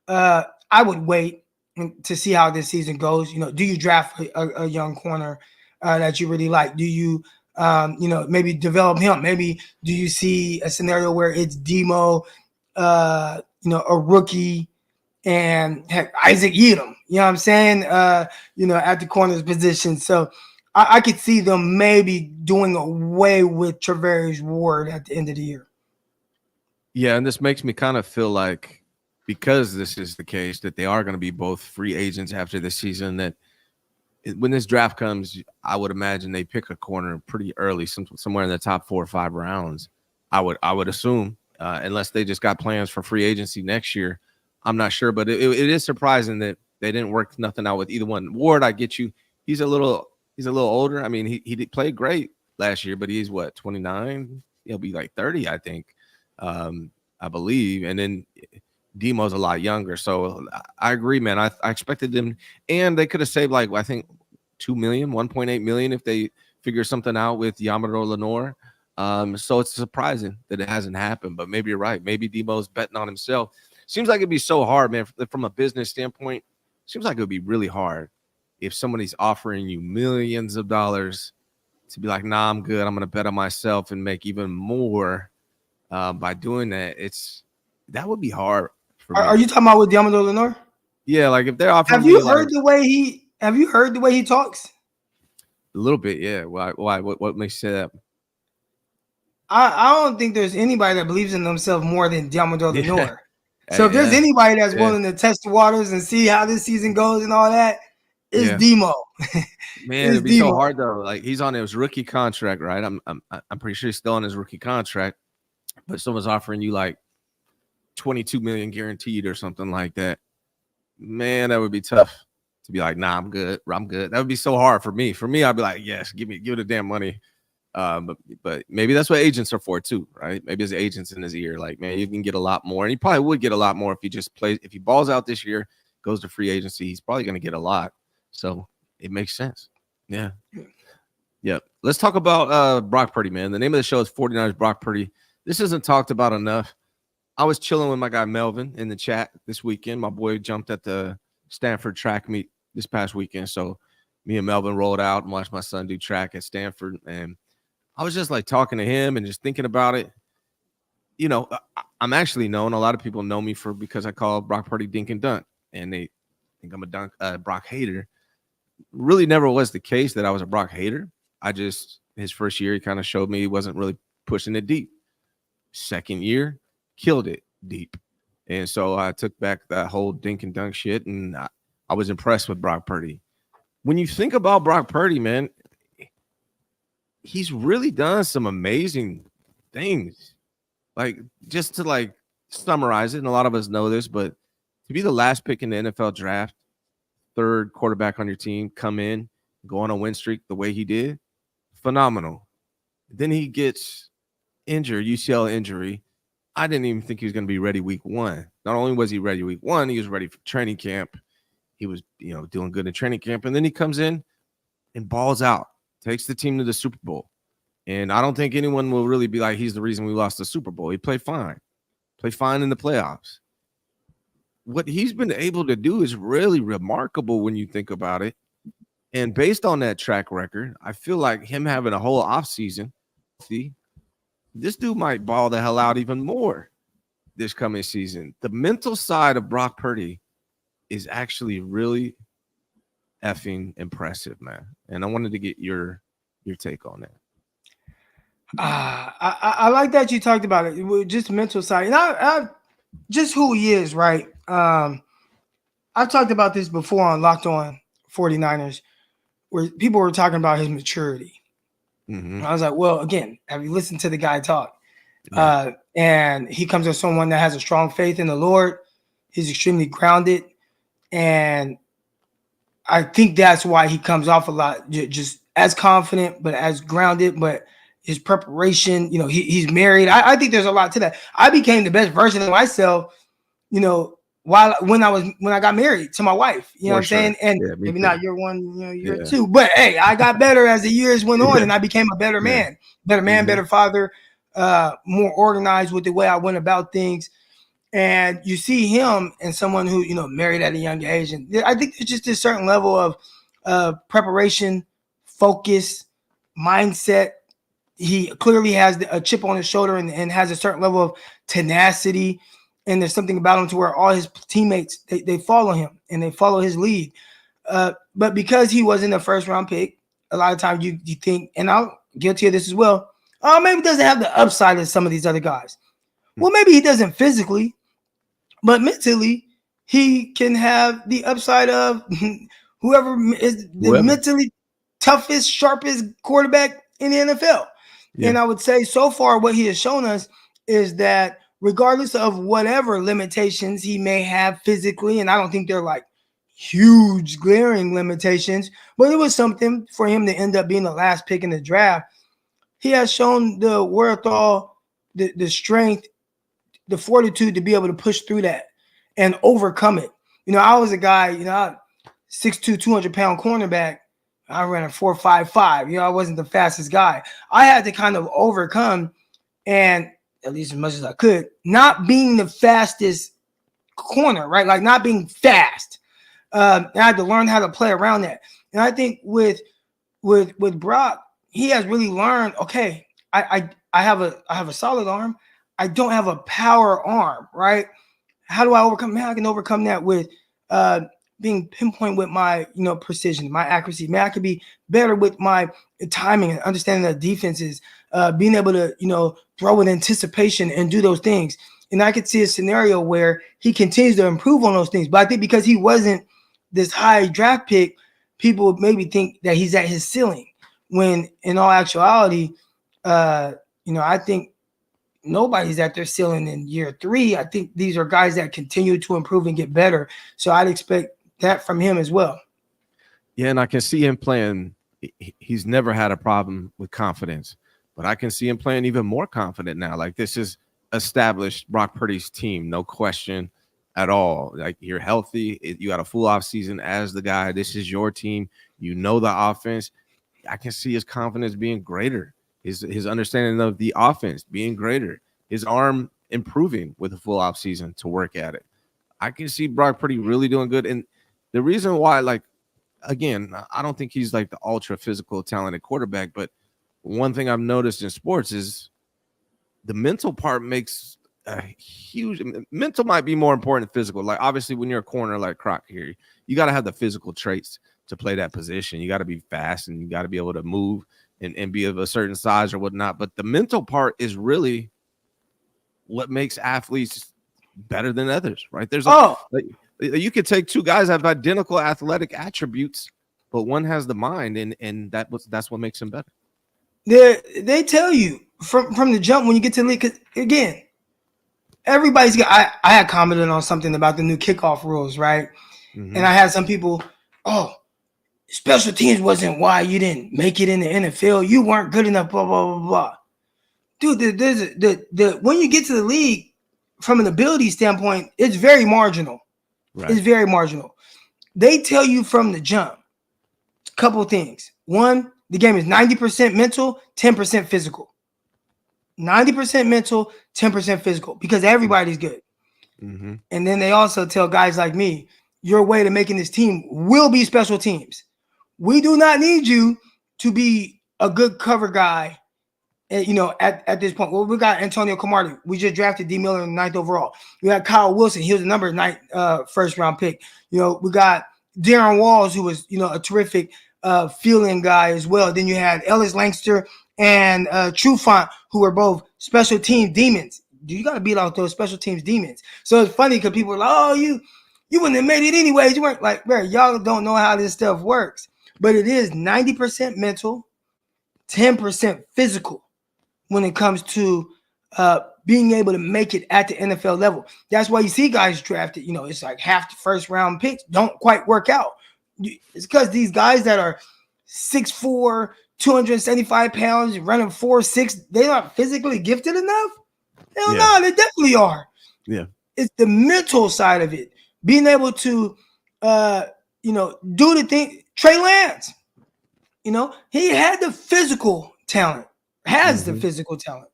I would wait to see how this season goes. Do you draft a young corner that you really like? Do you, maybe develop him? Maybe do you see a scenario where it's Demo, a rookie, and heck, Isaac Yiadom, you know what I'm saying? At the corner's position. So I could see them maybe doing away with Travarius Ward at the end of the year. Yeah, and this makes me kind of feel like, because this is the case, that they are going to be both free agents after this season, that when this draft comes, I would imagine they pick a corner pretty early, somewhere in the top 4 or 5 rounds. I would assume, unless they just got plans for free agency next year. I'm not sure, but it is surprising that they didn't work nothing out with either one. Ward, I get you. He's a little older. I mean, he played great last year, but he's what, 29? He'll be like 30, I think, I believe. And then Demo's a lot younger. So I agree, man. I expected them, and they could have saved like, I think, $1.8 million if they figure something out with Diamador Lenore. So it's surprising that it hasn't happened, but maybe you're right. Maybe Demo's betting on himself. Seems like it'd be so hard, man, from a business standpoint. Seems like it would be really hard if somebody's offering you millions of dollars to be like, nah, I'm good. I'm going to bet on myself and make even more by doing that. That would be hard for me. Are you talking about with Diamador Lenore? Yeah, like if they're offering Have you heard the way he talks? A little bit, yeah. Why? What makes you say that? I don't think there's anybody that believes in themselves more than Diamondor Yeah. Lenore. So if there's anybody that's willing to test the waters and see how this season goes and all that, it's Demo. Man, it'd be so hard though. Like he's on his rookie contract, right? I'm pretty sure he's still on his rookie contract, but someone's offering you like 22 million guaranteed or something like that. Man, that would be tough to be like, nah, I'm good. That would be so hard for me. For me, I'd be like, yes, give the damn money. But maybe that's what agents are for too, right? Maybe his agents in his ear, like, man, you can get a lot more, and he probably would get a lot more if he just plays. If he balls out this year, goes to free agency, he's probably going to get a lot. So it makes sense. Yeah. Let's talk about Brock Purdy, man. The name of the show is 49ers Brock Purdy. This isn't talked about enough. I was chilling with my guy Melvin in the chat this weekend. My boy jumped at the Stanford track meet this past weekend, so me and Melvin rolled out and watched my son do track at Stanford, and I was just like talking to him and just thinking about it. You know, I'm actually known. A lot of people know me because I call Brock Purdy Dink and Dunk, and they think I'm a Brock hater. Really never was the case that I was a Brock hater. His first year, he kind of showed me he wasn't really pushing it deep. Second year, killed it deep. And so I took back that whole Dink and Dunk shit, and I was impressed with Brock Purdy. When you think about Brock Purdy, man, he's really done some amazing things. Like, just to like summarize it, and a lot of us know this, but to be the last pick in the NFL draft, third quarterback on your team, come in, go on a win streak the way he did, phenomenal. Then he gets injured, UCL injury. I didn't even think he was going to be ready week one. Not only was he ready week one, he was ready for training camp. He was, doing good in training camp. And then he comes in and balls out, takes the team to the Super Bowl. And I don't think anyone will really be like, he's the reason we lost the Super Bowl. He played fine in the playoffs. What he's been able to do is really remarkable when you think about it. And based on that track record, I feel like him having a whole offseason, this dude might ball the hell out even more this coming season. The mental side of Brock Purdy is actually really effing impressive, man. And I wanted to get your take on that. I like that you talked about it, just mental side. And I just who he is, right? I've talked about this before on Locked On 49ers, where people were talking about his maturity. Mm-hmm. I was like, well, again, have you listened to the guy talk? Yeah. And he comes as someone that has a strong faith in the Lord. He's extremely grounded. And I think that's why he comes off a lot just as confident, but as grounded, but his preparation, he's married. I think there's a lot to that. I became the best version of myself, when I got married to my wife, you know what I'm saying? And maybe not year one, year two, but hey, I got better as the years went on, and I became a better man, better father, more organized with the way I went about things. And you see him and someone who, married at a young age. And I think there's just a certain level of preparation, focus, mindset. He clearly has a chip on his shoulder and has a certain level of tenacity. And there's something about him to where all his teammates, they follow him and they follow his lead. But because he wasn't the first round pick, a lot of times you think, and I'm guilty of this as well, maybe he doesn't have the upside of some of these other guys. Well, maybe he doesn't physically, but mentally, he can have the upside of whoever is the mentally toughest, sharpest quarterback in the NFL. Yeah. And I would say so far what he has shown us is that regardless of whatever limitations he may have physically, and I don't think they're like huge glaring limitations, but it was something for him to end up being the last pick in the draft. He has shown the wherewithal, the strength, the fortitude to be able to push through that and overcome it. I was a guy, 6'2", 200-pound cornerback. I ran a 4.55. I wasn't the fastest guy. I had to kind of overcome, and at least as much as I could, not being the fastest corner, right? Like not being fast. I had to learn how to play around that. And I think with Brock, he has really learned, okay, I have a solid arm. I don't have a power arm, right? How do I overcome? Man, I can overcome that with being pinpoint with my, precision, my accuracy. Man, I could be better with my timing and understanding the defenses. being able to, throw in anticipation and do those things. And I could see a scenario where he continues to improve on those things. But I think because he wasn't this high draft pick, people maybe think that he's at his ceiling, when in all actuality, I think nobody's at their ceiling in year 3. I think these are guys that continue to improve and get better. So I'd expect that from him as well. Yeah, and I can see him playing. He's never had a problem with confidence, but I can see him playing even more confident now. Like, this is established Brock Purdy's team, no question at all. Like, you're healthy. You got a full off season as the guy. This is your team. You know the offense. I can see his confidence being greater. His understanding of the offense being greater, his arm improving with a full off season to work at it. I can see Brock Purdy really doing good. And the reason why, like, again, I don't think he's like the ultra physical talented quarterback, but one thing I've noticed in sports is the mental part makes a huge mental might be more important than physical. Like, obviously when you're a corner like Crock here, you got to have the physical traits to play that position. You got to be fast and you got to be able to move and be of a certain size or whatnot. But the mental part is really what makes athletes better than others, right? You could take two guys that have identical athletic attributes, but one has the mind, and that's what makes him better. They tell you from the jump when you get to the league, because again, everybody's got. I had commented on something about the new kickoff rules, right? Mm-hmm. And I had some people, special teams wasn't why you didn't make it in the NFL. You weren't good enough, blah, blah, blah, blah. Dude, when you get to the league, from an ability standpoint, it's very marginal. Right. It's very marginal. They tell you from the jump a couple of things. One, the game is 90% mental, 10% physical. 90% mental, 10% physical, because everybody's good. Mm-hmm. And then they also tell guys like me, your way to making this team will be special teams. We do not need you to be a good cover guy, at this point. Well, we got Antonio Cromartie. We just drafted D. Miller in the 9th overall. We got Kyle Wilson. He was the number 9 first-round pick. We got Darren Walls, who was, a terrific fielding guy as well. Then you had Ellis Langster and Trufant, who were both special team demons. You got to beat out those special teams demons. So it's funny because people are like, oh, you wouldn't have made it anyways. You weren't like, bro, y'all don't know how this stuff works. But it is 90% mental, 10% physical when it comes to being able to make it at the NFL level. That's why you see guys drafted, it's like half the first round picks don't quite work out. It's because these guys that are 6'4", 275 pounds, running 4.6, they aren't physically gifted enough? Hell no, they definitely are. Yeah. It's the mental side of it. Being able to, do the thing. Trey Lance, he had the physical talent, the physical talent.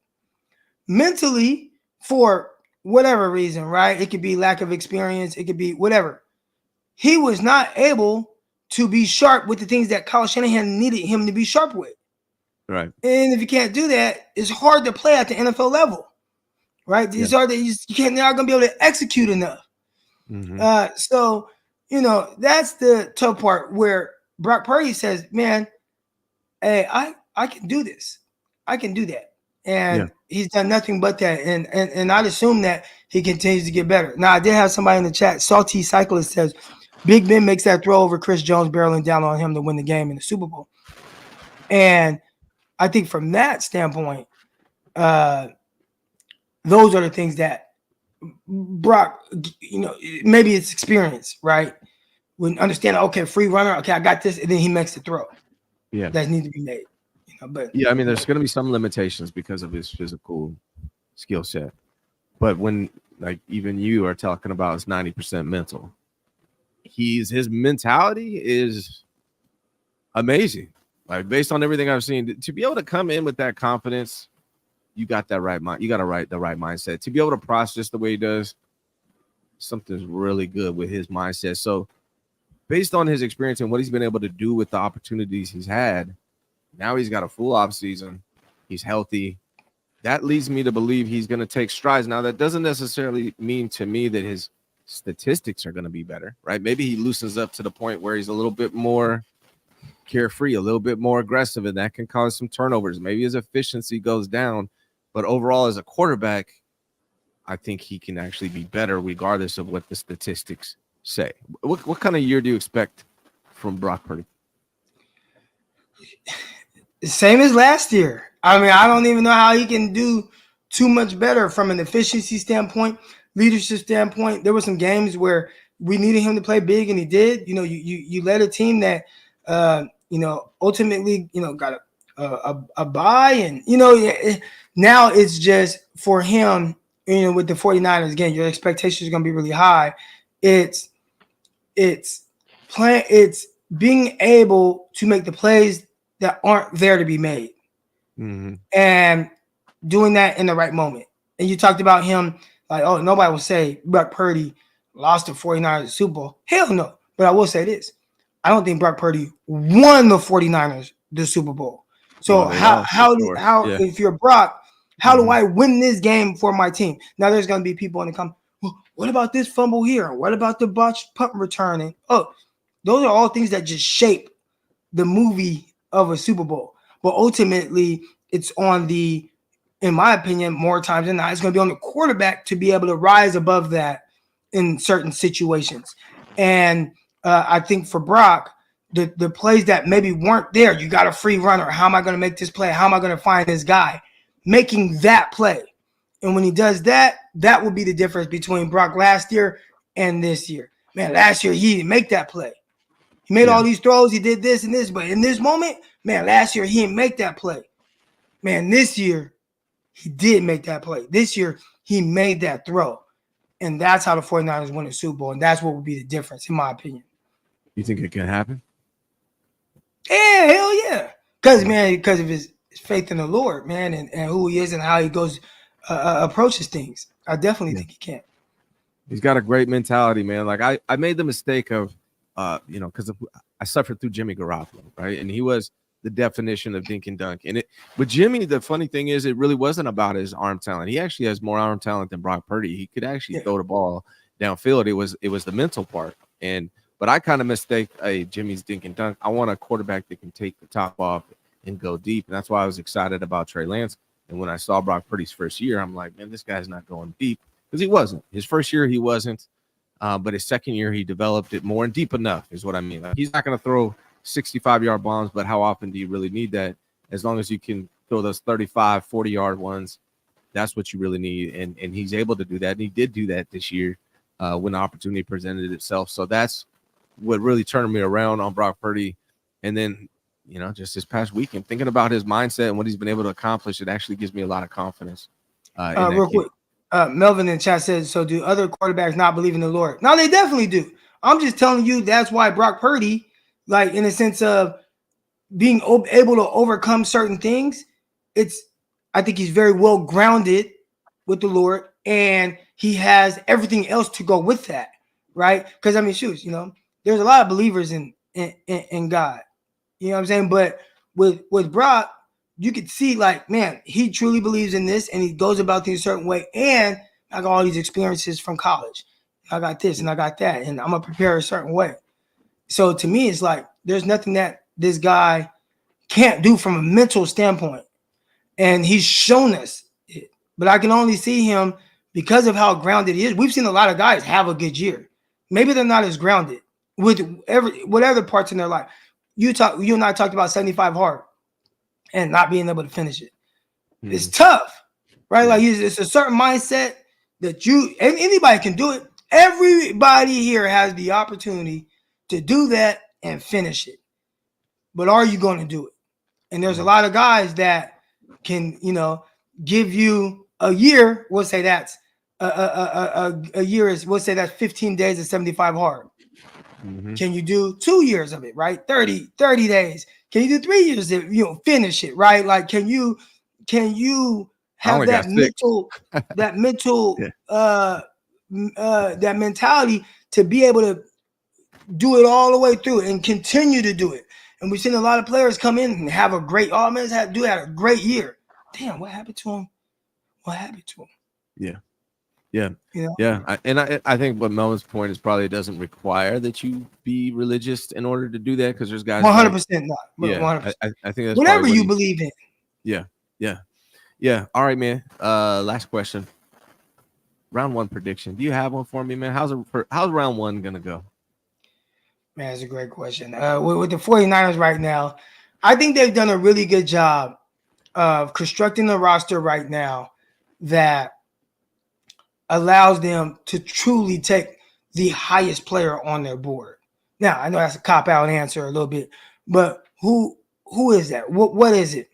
Mentally, for whatever reason, right? It could be lack of experience. It could be whatever. He was not able to be sharp with the things that Kyle Shanahan needed him to be sharp with. Right. And if you can't do that, it's hard to play at the NFL level, right? It's hard that you're not going to be able to execute enough. Mm-hmm. So, that's the tough part where Brock Purdy says, man, hey, I can do this. I can do that. And he's done nothing but that. And I'd assume that he continues to get better. Now, I did have somebody in the chat, Salty Cyclist says, Big Ben makes that throw over Chris Jones barreling down on him to win the game in the Super Bowl. And I think from that standpoint, those are the things that Brock, maybe it's experience, right? When understand, okay, free runner, okay, I got this, and then he makes the throw. Yeah, that needs to be made. But I mean, there's going to be some limitations because of his physical skill set. But when, like, even you are talking about it's 90% mental, his mentality is amazing. Like, based on everything I've seen, to be able to come in with that confidence, you got that right mind. You got the right mindset to be able to process the way he does. Something's really good with his mindset. So, based on his experience and what he's been able to do with the opportunities he's had, now he's got a full off season. He's healthy. That leads me to believe he's going to take strides. Now, that doesn't necessarily mean to me that his statistics are going to be better, right? Maybe he loosens up to the point where he's a little bit more carefree, a little bit more aggressive, and that can cause some turnovers. Maybe his efficiency goes down, but overall as a quarterback, I think he can actually be better regardless of what the statistics say. What kind of year do you expect from Brock Purdy? Same as last year. I mean, I don't even know how he can do too much better from an efficiency standpoint, leadership standpoint. There were some games where we needed him to play big, and he did. You led a team that, ultimately, got a bye, and now it's just for him. With the 49ers, again, your expectations are going to be really high. It's being able to make the plays that aren't there to be made, and doing that in the right moment. And you talked about him like, oh, nobody will say Brock Purdy lost the 49ers Super Bowl. Hell no. But I will say this. I don't think Brock Purdy won the 49ers the Super Bowl. So if you're Brock, how do I win this game for my team? Now there's going to be people in the comments, well, what about this fumble here? What about the botched punt return? And those are all things that just shape the movie of a Super Bowl. But ultimately, it's on in my opinion, more times than not, it's going to be on the quarterback to be able to rise above that in certain situations. And I think for Brock, the plays that maybe weren't there, you got a free runner. How am I going to make this play? How am I going to find this guy? Making that play. And when he does that, that will be the difference between Brock last year and this year. Man, last year he didn't make that play. He made all these throws. He did this and this. But in this moment, man, last year he didn't make that play. Man, this year he did make that play. This year he made that throw. And that's how the 49ers win the Super Bowl. And that's what will be the difference, in my opinion. You think it can happen? Yeah, hell yeah. Because of his faith in the Lord, man, and who he is and how he goes approaches things. I definitely think he can. He's got a great mentality, man. Like I made the mistake of because I suffered through Jimmy Garoppolo, right? And he was the definition of dink and dunk. And with Jimmy, the funny thing is it really wasn't about his arm talent. He actually has more arm talent than Brock Purdy. He could actually throw the ball downfield. It was the mental part. But I kind of mistake Jimmy's dink and dunk. I want a quarterback that can take the top off and go deep. And that's why I was excited about Trey Lance. And when I saw Brock Purdy's first year, I'm like, man, this guy's not going deep, because he wasn't. His first year, he wasn't. But his second year, he developed it more and deep enough is what I mean. Like, he's not going to throw 65-yard bombs, but how often do you really need that? As long as you can throw those 35, 40-yard ones, that's what you really need. And he's able to do that. And he did do that this year when the opportunity presented itself. So that's what really turned me around on Brock Purdy. And then, just this past weekend, thinking about his mindset and what he's been able to accomplish, it actually gives me a lot of confidence. Real quick, Melvin in the chat says, so do other quarterbacks not believe in the Lord? No, they definitely do. I'm just telling you that's why Brock Purdy, like in a sense of being able to overcome certain things, I think he's very well grounded with the Lord, and he has everything else to go with that, right? Because there's a lot of believers in God. You know what I'm saying? But with Brock, you could see, like, man, he truly believes in this, and he goes about things a certain way. And I got all these experiences from college. I got this and I got that, and I'm going to prepare a certain way. So to me, it's like there's nothing that this guy can't do from a mental standpoint. And he's shown us it. But I can only see him because of how grounded he is. We've seen a lot of guys have a good year. Maybe they're not as grounded with whatever parts in their life. You and I talked about 75 hard and not being able to finish it. It's tough, right? Like it's a certain mindset that anybody can do it. Everybody here has the opportunity to do that and finish it. But are you going to do it? And there's a lot of guys that can, give you a year. We'll say that's a year is, we'll say that's 15 days of 75 hard. Can you do 2 years of it, right? 30 days. Can you do 3 years of finish it, right? Like, can you have that mentality to be able to do it all the way through and continue to do it? And we've seen a lot of players come in and have a great, had a great year. Damn, what happened to him? Yeah. Yeah. You know, Yeah. I think what Melvin's point is probably it doesn't require that you be religious in order to do that because there's guys like, 100% not. yeah, 100%. I think that's probably Whatever what you he, believe in. yeah. Yeah. Yeah. All right, man. Last question. Round one prediction. Do you have one for me, man? How's round one gonna go? Man, that's a great question. With the 49ers right now, I think they've done a really good job of constructing a roster right now that allows them to truly take the highest player on their board. Now, I know that's a cop-out answer a little bit, but who is that? What is it?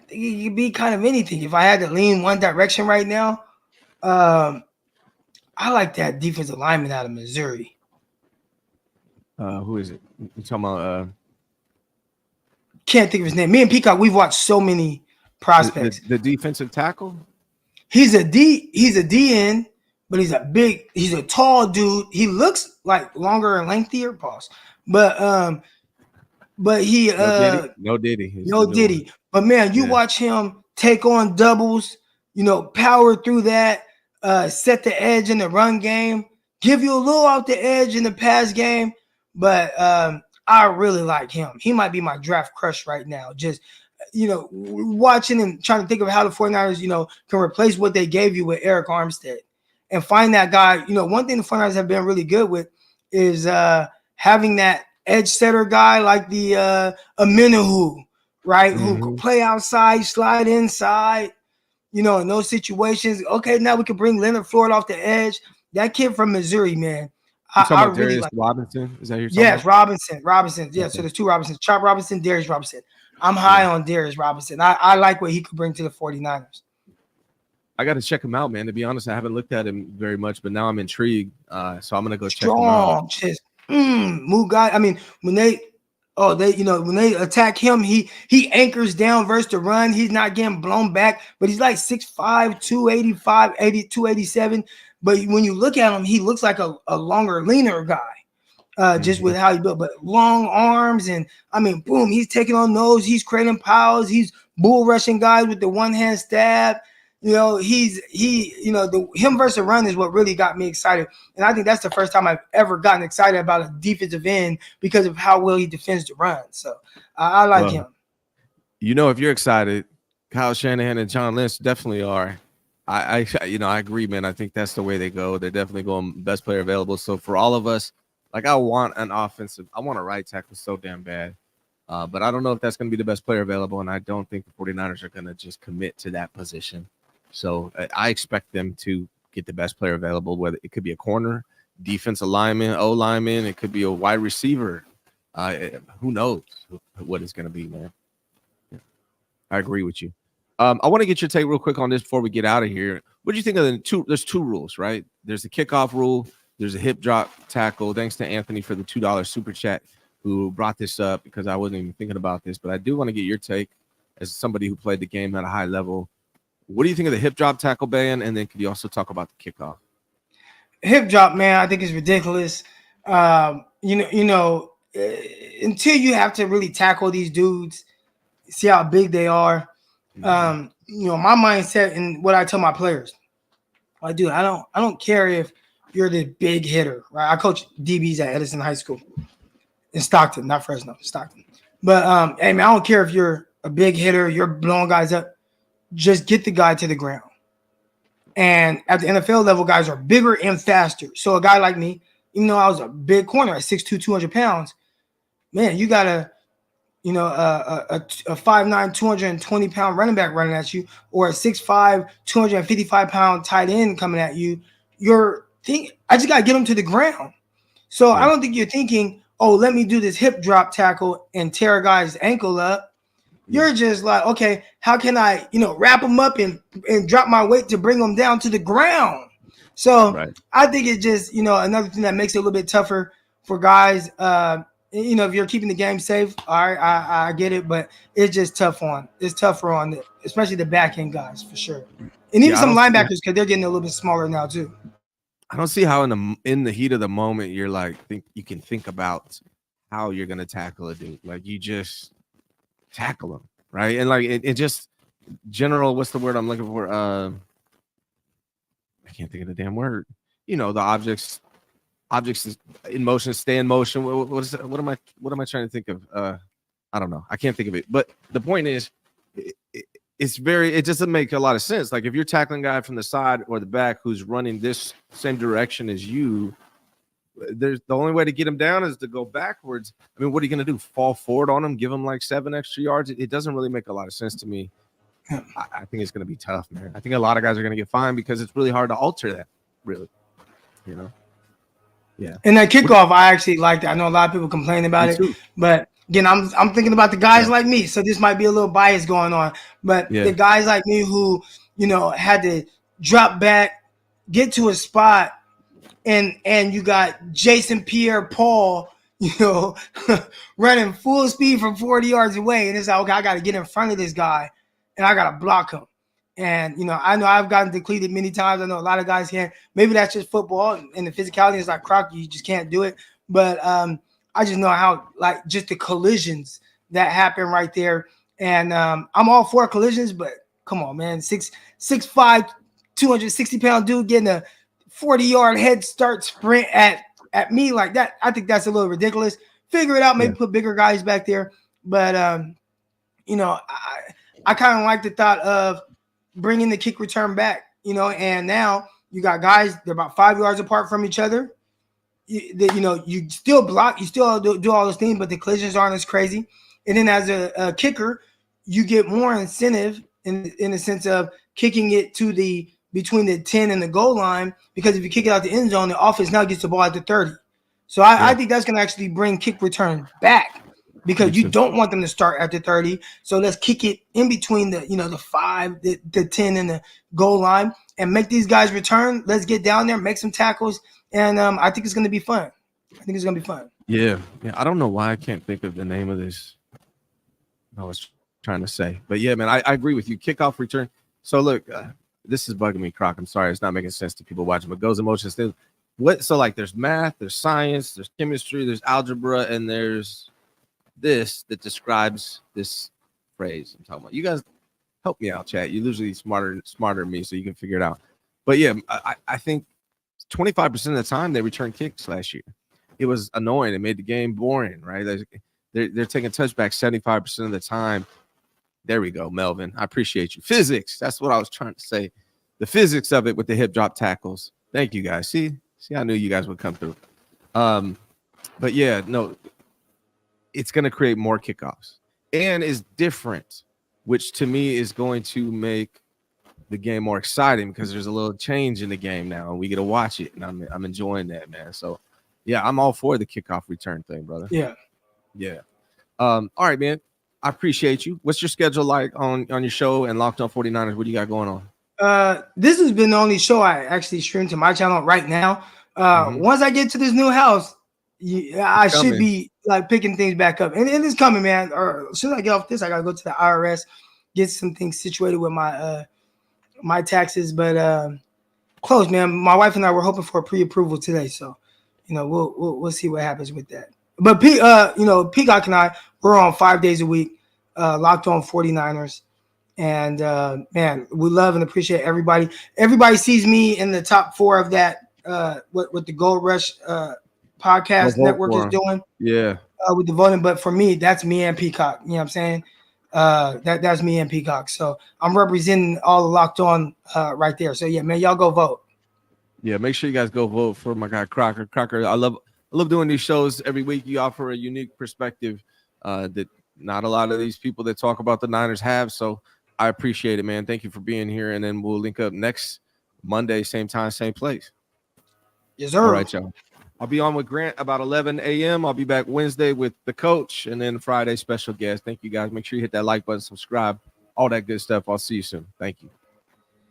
It could be kind of anything. If I had to lean one direction right now, I like that defensive lineman out of Missouri. Who is it? You talking about Can't think of his name. Me and Peacock, we've watched so many prospects. the defensive tackle? He's a DN, but he's a tall dude. He looks like longer and lengthier, pause. But he No Diddy. He's no the new one. Diddy. But man, you watch him take on doubles, power through that, set the edge in the run game, give you a little off the edge in the pass game. But I really like him. He might be my draft crush right now. Just watching and trying to think of how the 49ers, can replace what they gave you with Eric Armstead and find that guy. One thing the 49ers have been really good with is having that edge setter guy like the Amenahu, right? Mm-hmm. Who play outside, slide inside, in those situations. Okay, now we can bring Leonard Floyd off the edge. That kid from Missouri, man. I really like Robinson. Is that your Yes, Robinson. Yeah, okay. So there's two Robinsons. Chop Robinson, Darius Robinson. I'm high on Darius Robinson. I like what he could bring to the 49ers. I got to check him out, man. To be honest, I haven't looked at him very much, but now I'm intrigued. So I'm gonna go check him out. Just move guy. I mean, when they attack him, he anchors down versus the run. He's not getting blown back, but he's like 6'5", 285, 287. But when you look at him, he looks like a longer, leaner guy. Just with how he built, but long arms, and I mean, boom, he's taking on those, he's creating piles, he's bull rushing guys with the one hand stab. Him versus the run is what really got me excited, and I think that's the first time I've ever gotten excited about a defensive end because of how well he defends the run. So I like him. If you're excited, Kyle Shanahan and John Lynch definitely are. I agree, man. I think that's the way they go. They're definitely going best player available. So for all of us. Like I want a right tackle so damn bad. But I don't know if that's going to be the best player available. And I don't think the 49ers are going to just commit to that position. So I expect them to get the best player available, whether it could be a corner, defensive lineman, O-lineman. It could be a wide receiver. Who knows what it's going to be, man. Yeah. I agree with you. I want to get your take real quick on this before we get out of here. What do you think of there's two rules, right? There's the kickoff rule. There's a hip drop tackle. Thanks to Anthony for the $2 super chat who brought this up because I wasn't even thinking about this. But I do want to get your take as somebody who played the game at a high level. What do you think of the hip drop tackle ban? And then could you also talk about the kickoff? Hip drop, man, I think is ridiculous. Until you have to really tackle these dudes, see how big they are. My mindset and what I tell my players, I don't care if you're the big hitter, right? I coach DBs at Edison High School in Stockton, not Fresno, Stockton. But hey man, I don't care if you're a big hitter, you're blowing guys up. Just get the guy to the ground. And at the NFL level, guys are bigger and faster. So a guy like me, even though I was a big corner at 6'2", 200 pounds, man, you got a 5'9", 220-pound running back running at you, or a 6'5", 255-pound tight end coming at you. I just got to get them to the ground. So I don't think you're thinking, oh, let me do this hip drop tackle and tear a guy's ankle up. You're just like, okay, how can I, wrap them up and drop my weight to bring them down to the ground? So I think it's just, another thing that makes it a little bit tougher for guys. If you're keeping the game safe, all right, I get it, but it's just tougher on especially the back end guys for sure. And even some linebackers, because they're getting a little bit smaller now too. I don't see how in the heat of the moment you're like you can think about how you're gonna tackle a dude. Like you just tackle him, right? And like it just general. What's the word I'm looking for? can't think of the damn word. You know, the objects is in motion, stay in motion. What am I trying to think of? I don't know. I can't think of it. But the point is, it doesn't make a lot of sense. Like if you're tackling a guy from the side or the back who's running this same direction as you, the only way to get him down is to go backwards. I mean, what are you going to do? Fall forward on him? Give him like 7 extra yards? It doesn't really make a lot of sense to me. I think it's going to be tough, man. I think a lot of guys are going to get fined because it's really hard to alter that, really. You know? Yeah. And that kickoff, I actually liked it. I know a lot of people complain about it, but again, I'm thinking about the guys like me, so this might be a little bias going on. But the guys like me who, you know, had to drop back, get to a spot, and you got Jason Pierre-Paul, you know, running full speed from 40 yards away, and it's like, okay, I got to get in front of this guy, and I got to block him. And, you know I've gotten depleted many times. I know a lot of guys can't. Maybe that's just football, and the physicality is like Crock. You just can't do it. But I just know how, like, just the collisions that happen right there. And I'm all for collisions, but come on, man. 6'5", 260-pound dude getting a 40-yard head start sprint at me like that. I think that's a little ridiculous. Figure it out. Maybe put bigger guys back there. But, you know, I kind of like the thought of bringing the kick return back, you know, and now you got guys, they're about 5 yards apart from each other. You know, you still block, you still do all those things, but the collisions aren't as crazy. And then as a kicker, you get more incentive in the sense of kicking it to between the 10 and the goal line, because if you kick it out the end zone, the offense now gets the ball at the 30. So I think that's going to actually bring kick return back, because you don't want them to start at the 30. So let's kick it in between the 5, the 10 and the goal line and make these guys return. Let's get down there, make some tackles. And I think it's going to be fun. Yeah. I don't know why I can't think of the name of this. I was trying to say. But, yeah, man, I agree with you. Kickoff return. So, look, this is bugging me, Crock. I'm sorry. It's not making sense to people watching. But goes in motion. So, like, there's math, there's science, there's chemistry, there's algebra, and there's this that describes this phrase I'm talking about. You guys help me out, chat. You're usually smarter than me, so you can figure it out. But, yeah, I think 25% of the time they returned kicks last year. It was annoying. It made the game boring, right? They're taking touchbacks 75% of the time. There we go, Melvin. I appreciate you. Physics. That's what I was trying to say. The physics of it with the hip drop tackles. Thank you, guys. See, I knew you guys would come through. But yeah, no, it's going to create more kickoffs and is different, which to me is going to make the game more exciting because there's a little change in the game now and we get to watch it, and I'm enjoying that, man. So yeah, I'm all for the kickoff return thing, brother. Yeah. All right, man. I appreciate you. What's your schedule like on your show and Locked On 49ers? What do you got going on? This has been the only show I actually stream to my channel right now. Once I get to this new house, I should be like picking things back up, and it's coming, man. Or as soon as I get off this, I gotta go to the IRS, get some things situated with my taxes. But close, man. My wife and I were hoping for a pre-approval today, so we'll see what happens with that. But Peacock and I, we're on 5 days a week, Locked On 49ers. And man, we love and appreciate everybody. Everybody sees me in the top 4 of that what the Gold Rush podcast network is doing. Yeah. With the voting. But for me, that's me and Peacock. You know what I'm saying? That's me and Peacock. So I'm representing all the Locked On right there. So yeah, man, y'all go vote. Yeah, make sure you guys go vote for my guy Crocker. Crocker, I love doing these shows every week. You offer a unique perspective that not a lot of these people that talk about the Niners have. So I appreciate it, man. Thank you for being here. And then we'll link up next Monday, same time, same place. Yes, sir. All right, y'all. I'll be on with Grant about 11 a.m. I'll be back Wednesday with the coach, and then Friday special guest. Thank you, guys. Make sure you hit that like button, subscribe, all that good stuff. I'll see you soon. Thank you.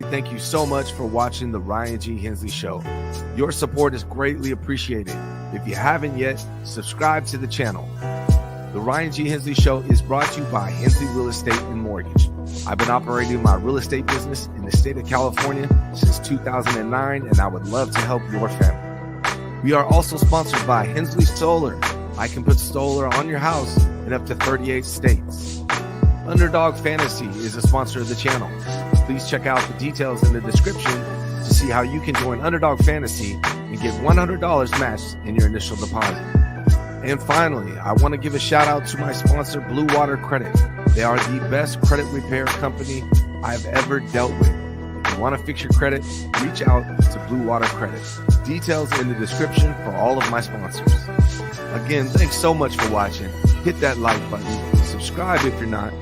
Thank you so much for watching the Ryan G. Hensley Show. Your support is greatly appreciated. If you haven't yet, subscribe to the channel. The Ryan G. Hensley Show is brought to you by Hensley Real Estate and Mortgage. I've been operating my real estate business in the state of California since 2009, and I would love to help your family. We are also sponsored by Hensley Solar. I can put solar on your house in up to 38 states. Underdog Fantasy is a sponsor of the channel. Please check out the details in the description to see how you can join Underdog Fantasy and get $100 matched in your initial deposit. And finally, I want to give a shout out to my sponsor, Blue Water Credit. They are the best credit repair company I've ever dealt with. If you want to fix your credit, reach out to Blue Water Credit. Details in the description for all of my sponsors. Again, thanks so much for watching. Hit that like button. Subscribe if you're not.